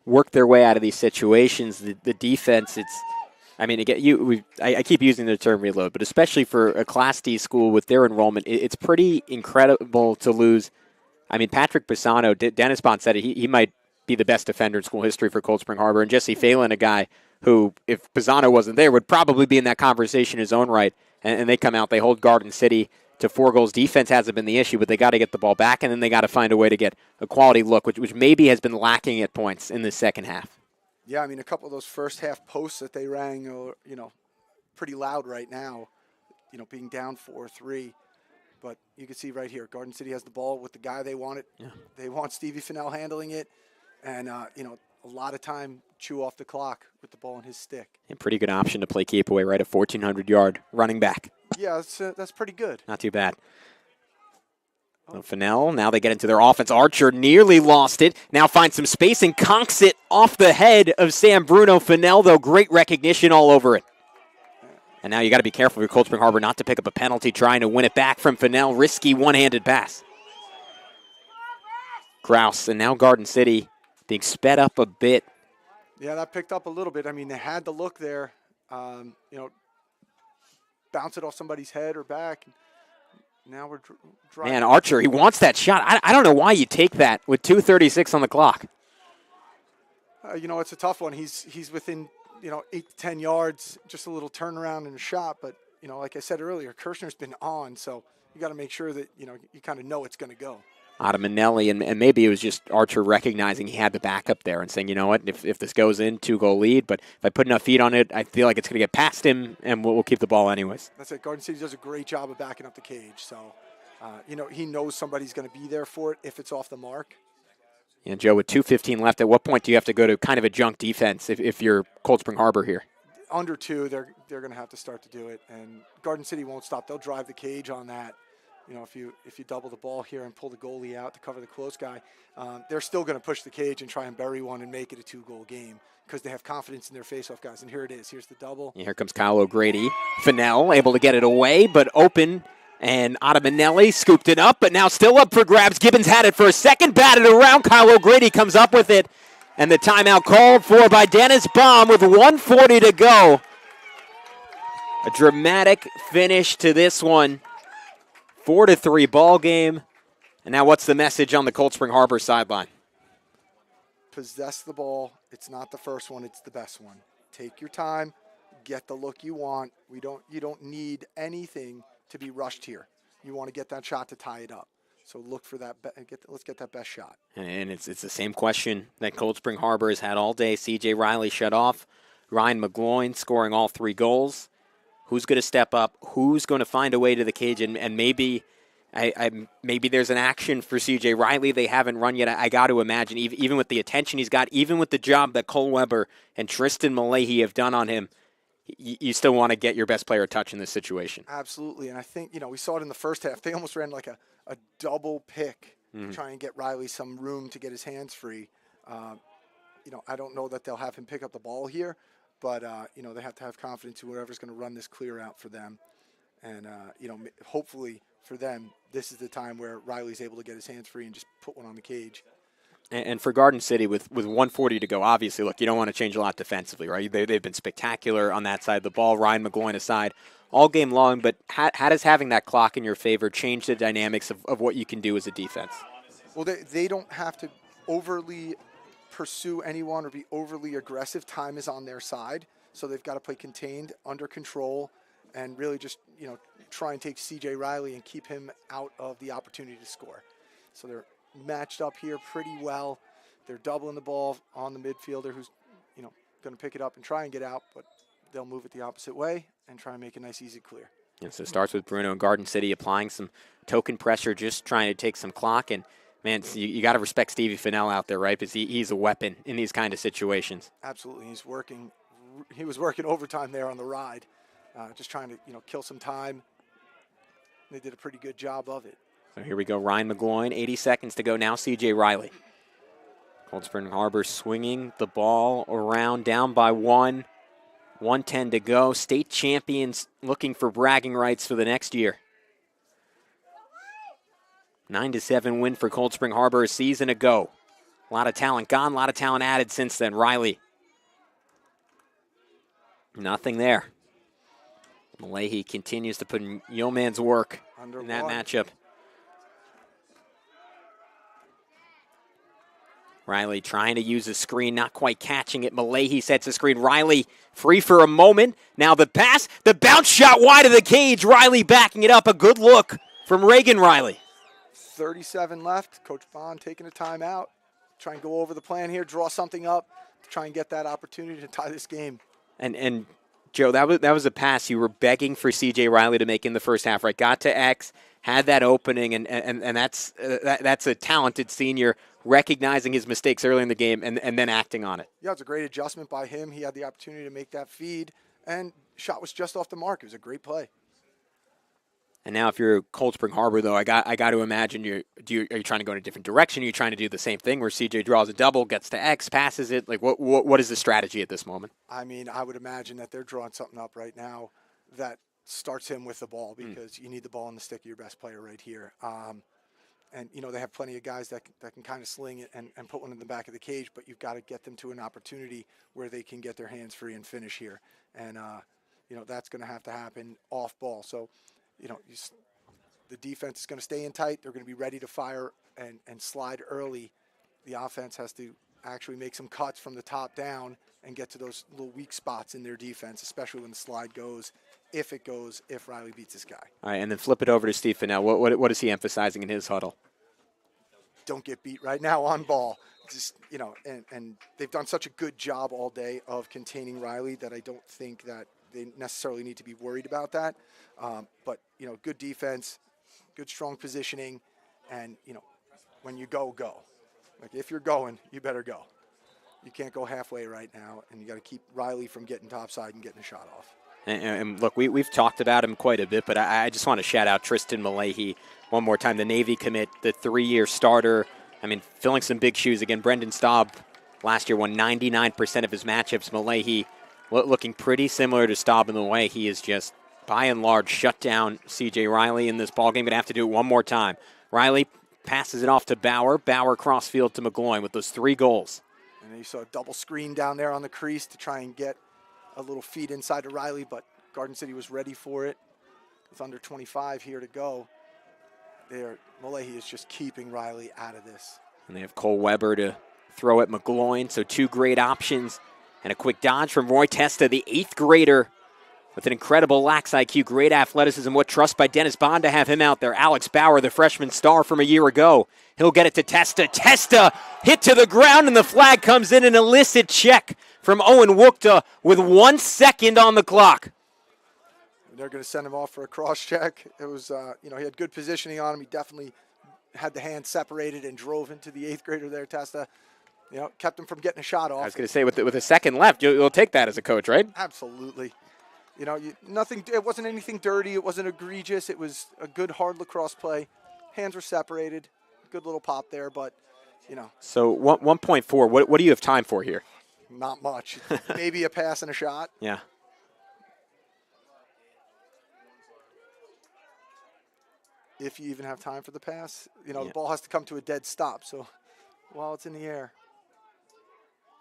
C: work their way out of these situations. The defense, I keep using the term reload, but especially for a Class D school with their enrollment, it's pretty incredible to lose. I mean, Patrick Pisano, Dennis Bond said it, he might be the best defender in school history for Cold Spring Harbor, and Jesse Phelan, a guy who, if Pisano wasn't there, would probably be in that conversation in his own right. And they come out, they hold Garden City to 4 goals. Defense hasn't been the issue, but they got to get the ball back, and then they got to find a way to get a quality look, which maybe has been lacking at points in the second half.
D: Yeah, I mean, a couple of those first half posts that they rang are, pretty loud right now, being down 4-3. But you can see right here, Garden City has the ball with the guy they want it. Yeah. They want Stevie Fennell handling it. And, a lot of time chew off the clock with the ball in his stick. And
C: pretty good option to play keep away, right? A 1,400-yard running back.
D: Yeah, that's pretty good.
C: Not too bad. Oh. Fennell, now they get into their offense. Archer nearly lost it. Now finds some space and conks it off the head of Sam Bruno. Fennell, though, great recognition all over it. And now you got to be careful for Cold Spring Harbor not to pick up a penalty, trying to win it back from Fennell. Risky one-handed pass. Kraus, and now Garden City being sped up a bit.
D: Yeah, that picked up a little bit. I mean, they had the look there, bounce it off somebody's head or back. Now we're driving.
C: Man, Archer, he wants that shot. I don't know why you take that with 2:36 on the clock.
D: It's a tough one. He's within, 8 to 10 yards, just a little turnaround and a shot. But, like I said earlier, Kirshner's been on, so you got to make sure that, you kind of know it's going to go.
C: Manelli, and maybe it was just Archer recognizing he had the backup there and saying, you know what, if this goes in, 2-goal lead, but if I put enough feet on it, I feel like it's going to get past him, and we'll keep the ball anyways.
D: That's it. Garden City does a great job of backing up the cage, so, he knows somebody's going to be there for it if it's off the mark.
C: And Joe, with 2:15 left, at what point do you have to go to kind of a junk defense if you're Cold Spring Harbor here?
D: Under 2, they're going to have to start to do it, and Garden City won't stop. They'll drive the cage on that. If you double the ball here and pull the goalie out to cover the close guy, they're still going to push the cage and try and bury one and make it a 2-goal game because they have confidence in their faceoff guys. And here it is. Here's the double.
C: And here comes Kyle O'Grady. Fennell able to get it away, but open. And Manelli scooped it up, but now still up for grabs. Gibbons had it for a second, batted around. Kyle O'Grady comes up with it. And the timeout called for by Dennis Baum with 1:40 to go. A dramatic finish to this one. 4-3 ball game. And now what's the message on the Cold Spring Harbor sideline?
D: Possess the ball. It's not the first one, it's the best one. Take your time, get the look you want. You don't need anything to be rushed here. You want to get that shot to tie it up. So look for that. Let's get that best shot.
C: And it's the same question that Cold Spring Harbor has had all day. C.J. Riley shut off. Ryan McGloin scoring all 3 goals. Who's going to step up? Who's going to find a way to the cage and maybe Maybe there's an action for C.J. Riley they haven't run yet. I got to imagine, even with the attention he's got, even with the job that Cole Weber and Tristan Malahi have done on him, you still want to get your best player a touch in this situation.
D: Absolutely, and I think, we saw it in the first half. They almost ran like a double pick to try and get Riley some room to get his hands free. I don't know that they'll have him pick up the ball here, but, they have to have confidence in whoever's going to run this clear out for them. And, hopefully for them, this is the time where Riley's able to get his hands free and just put one on the cage.
C: And for Garden City, with 1:40 to go, obviously, look, you don't want to change a lot defensively, right? They've been spectacular on that side of the ball, Ryan McGloin aside, all game long. But how does having that clock in your favor change the dynamics of what you can do as a defense?
D: Well, they don't have to overly pursue anyone or be overly aggressive. Time is on their side, so they've got to play contained, under control, and really just, try and take C.J. Riley and keep him out of the opportunity to score. So they're matched up here pretty well. They're doubling the ball on the midfielder who's, going to pick it up and try and get out, but they'll move it the opposite way and try and make a nice, easy clear.
C: And so it starts with Bruno and Garden City applying some token pressure, just trying to take some clock. And, man, you got to respect Stevie Fennell out there, right? Because he's a weapon in these kind of situations.
D: Absolutely. He was working overtime there on the ride, just trying to, kill some time. They did a pretty good job of it.
C: So here we go, Ryan McGloin, 80 seconds to go now, C.J. Riley. Cold Spring Harbor swinging the ball around, down by 1. 1:10 to go. State champions looking for bragging rights for the next year. 9-7 win for Cold Spring Harbor a season ago. A lot of talent gone, a lot of talent added since then. Riley. Nothing there. Malahi continues to put in yeoman's work in that matchup. Riley trying to use a screen, not quite catching it. Malahi sets a screen. Riley free for a moment. Now the pass, the bounce shot wide of the cage. Riley backing it up. A good look from Reagan Riley.
D: 37 left. Coach Bond taking a timeout. Try and go over the plan here, draw something up to try and get that opportunity to tie this game.
C: And Joe, that was a pass you were begging for C.J. Riley to make in the first half, right? Got to X, had that opening, and that's a talented senior recognizing his mistakes early in the game and then acting on it.
D: Yeah, it's a great adjustment by him. He had the opportunity to make that feed, and shot was just off the mark. It was a great play.
C: And now if you're Cold Spring Harbor, though, I got to imagine are you trying to go in a different direction? Are you trying to do the same thing where CJ draws a double, gets to X, passes it? Like, what is the strategy at this moment?
D: I mean, I would imagine that they're drawing something up right now that starts him with the ball because you need the ball in the stick of your best player right here. And, they have plenty of guys that can kind of sling it and put one in the back of the cage, but you've got to get them to an opportunity where they can get their hands free and finish here. And, that's going to have to happen off ball. So, the defense is going to stay in tight. They're going to be ready to fire and slide early. The offense has to actually make some cuts from the top down and get to those little weak spots in their defense, especially when the slide goes, if Riley beats this guy.
C: All right, and then flip it over to Steve Fennell. What is he emphasizing in his huddle?
D: Don't get beat right now on ball. Just, and they've done such a good job all day of containing Riley that I don't think that they necessarily need to be worried about that. But, good defense, good strong positioning, and, when you go. Like, if you're going, you better go. You can't go halfway right now, and you got to keep Riley from getting topside and getting a shot off.
C: And look, we've talked about him quite a bit, but I just want to shout out Tristan Malahi one more time, the Navy commit, the 3-year starter. I mean, filling some big shoes. Again, Brendan Staub last year won 99% of his matchups. Malahi looking pretty similar to Staub in the way he is just, by and large, shut down C.J. Riley in this ballgame. Going to have to do it one more time. Riley passes it off to Bauer. Bauer crossfield to McGloin with those 3 goals.
D: And you saw a double screen down there on the crease to try and get a little feed inside to Riley, but Garden City was ready for it. With under 25 here to go. Malahi is just keeping Riley out of this.
C: And they have Cole Weber to throw at McGloin, so 2 great options. And a quick dodge from Roy Testa, the 8th grader, with an incredible lax IQ, great athleticism. What trust by Dennis Bond to have him out there. Alex Bauer, the freshman star from a year ago. He'll get it to Testa. Testa hit to the ground, and the flag comes in, an illicit check from Owen Wookta with 1 second on the clock.
D: they're going to send him off for a cross check. It was, he had good positioning on him. He definitely had the hands separated and drove into the 8th grader there, Testa. Kept him from getting a shot off.
C: I was going to say, with a second left, you'll take that as a coach, right?
D: Absolutely. Nothing. It wasn't anything dirty. It wasn't egregious. It was a good, hard lacrosse play. Hands were separated. Good little pop there, but,
C: So 1.4, what do you have time for here?
D: Not much. Maybe a pass and a shot.
C: Yeah.
D: If you even have time for the pass. The ball has to come to a dead stop. So while it's in the air,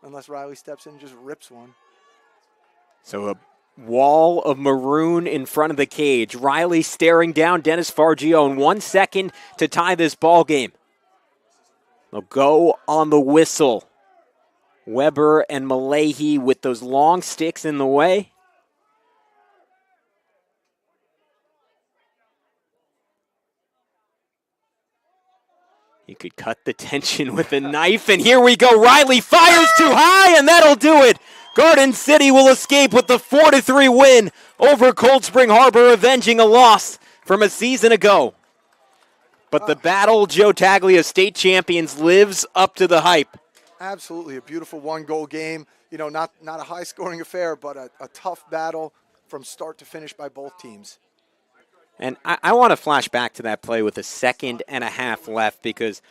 D: unless Riley steps in and just rips one.
C: So a wall of maroon in front of the cage. Riley staring down Dennis Fargio in 1 second to tie this ball game. They'll go on the whistle. Weber and Malahi with those long sticks in the way. You could cut the tension with a knife, and here we go. Riley fires too high, and that'll do it. Garden City will escape with the 4-3 win over Cold Spring Harbor, avenging a loss from a season ago. But the battle, Joe Taglia, state champions, lives up to the hype.
D: Absolutely, a beautiful one-goal game. Not a high-scoring affair, but a tough battle from start to finish by both teams.
C: And I want to flash back to that play with a second and a half left because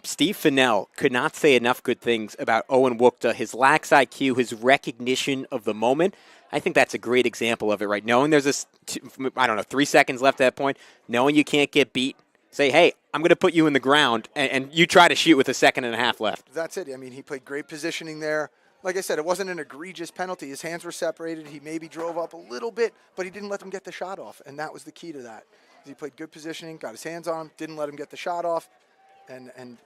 C: Steve Fennell could not say enough good things about Owen Wookta, his lax IQ, his recognition of the moment. I think that's a great example of it, right? Knowing there's 3 seconds left at that point, knowing you can't get beat, say, hey, I'm going to put you in the ground, and you try to shoot with a second and a half left.
D: That's it. I mean, he played great positioning there. Like I said, it wasn't an egregious penalty. His hands were separated. He maybe drove up a little bit, but he didn't let them get the shot off, and that was the key to that. He played good positioning, got his hands on him, didn't let him get the shot off, and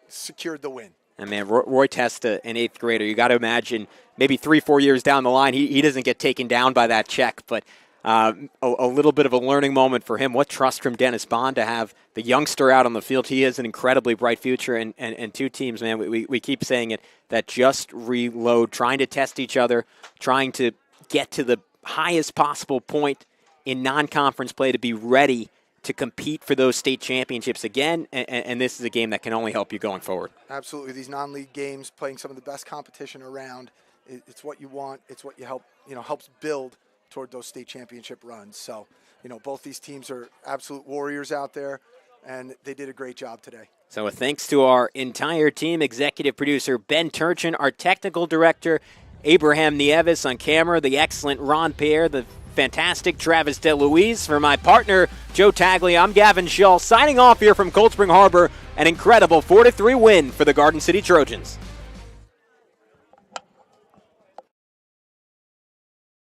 D: secured the win. And,
C: man, Roy Testa, an 8th grader, you got to imagine maybe 3-4 years down the line, he doesn't get taken down by that check, but a little bit of a learning moment for him. What trust from Dennis Bond to have the youngster out on the field. He has an incredibly bright future, and two teams, man, we keep saying it, that just reload, trying to test each other, trying to get to the highest possible point in non-conference play to be ready to compete for those state championships again, and this is a game that can only help you going forward.
D: Absolutely. These non-league games, playing some of the best competition around, it's what you want. It's what you helps build toward those state championship runs. So, both these teams are absolute warriors out there, and they did a great job today.
C: So a thanks to our entire team, executive producer Ben Turchin, our technical director Abraham Nieves on camera, the excellent Ron Pierre, the fantastic Travis DeLuise. For my partner, Joe Taglia, I'm Gavin Shull, signing off here from Cold Spring Harbor. An incredible 4-3 win for the Garden City Trojans.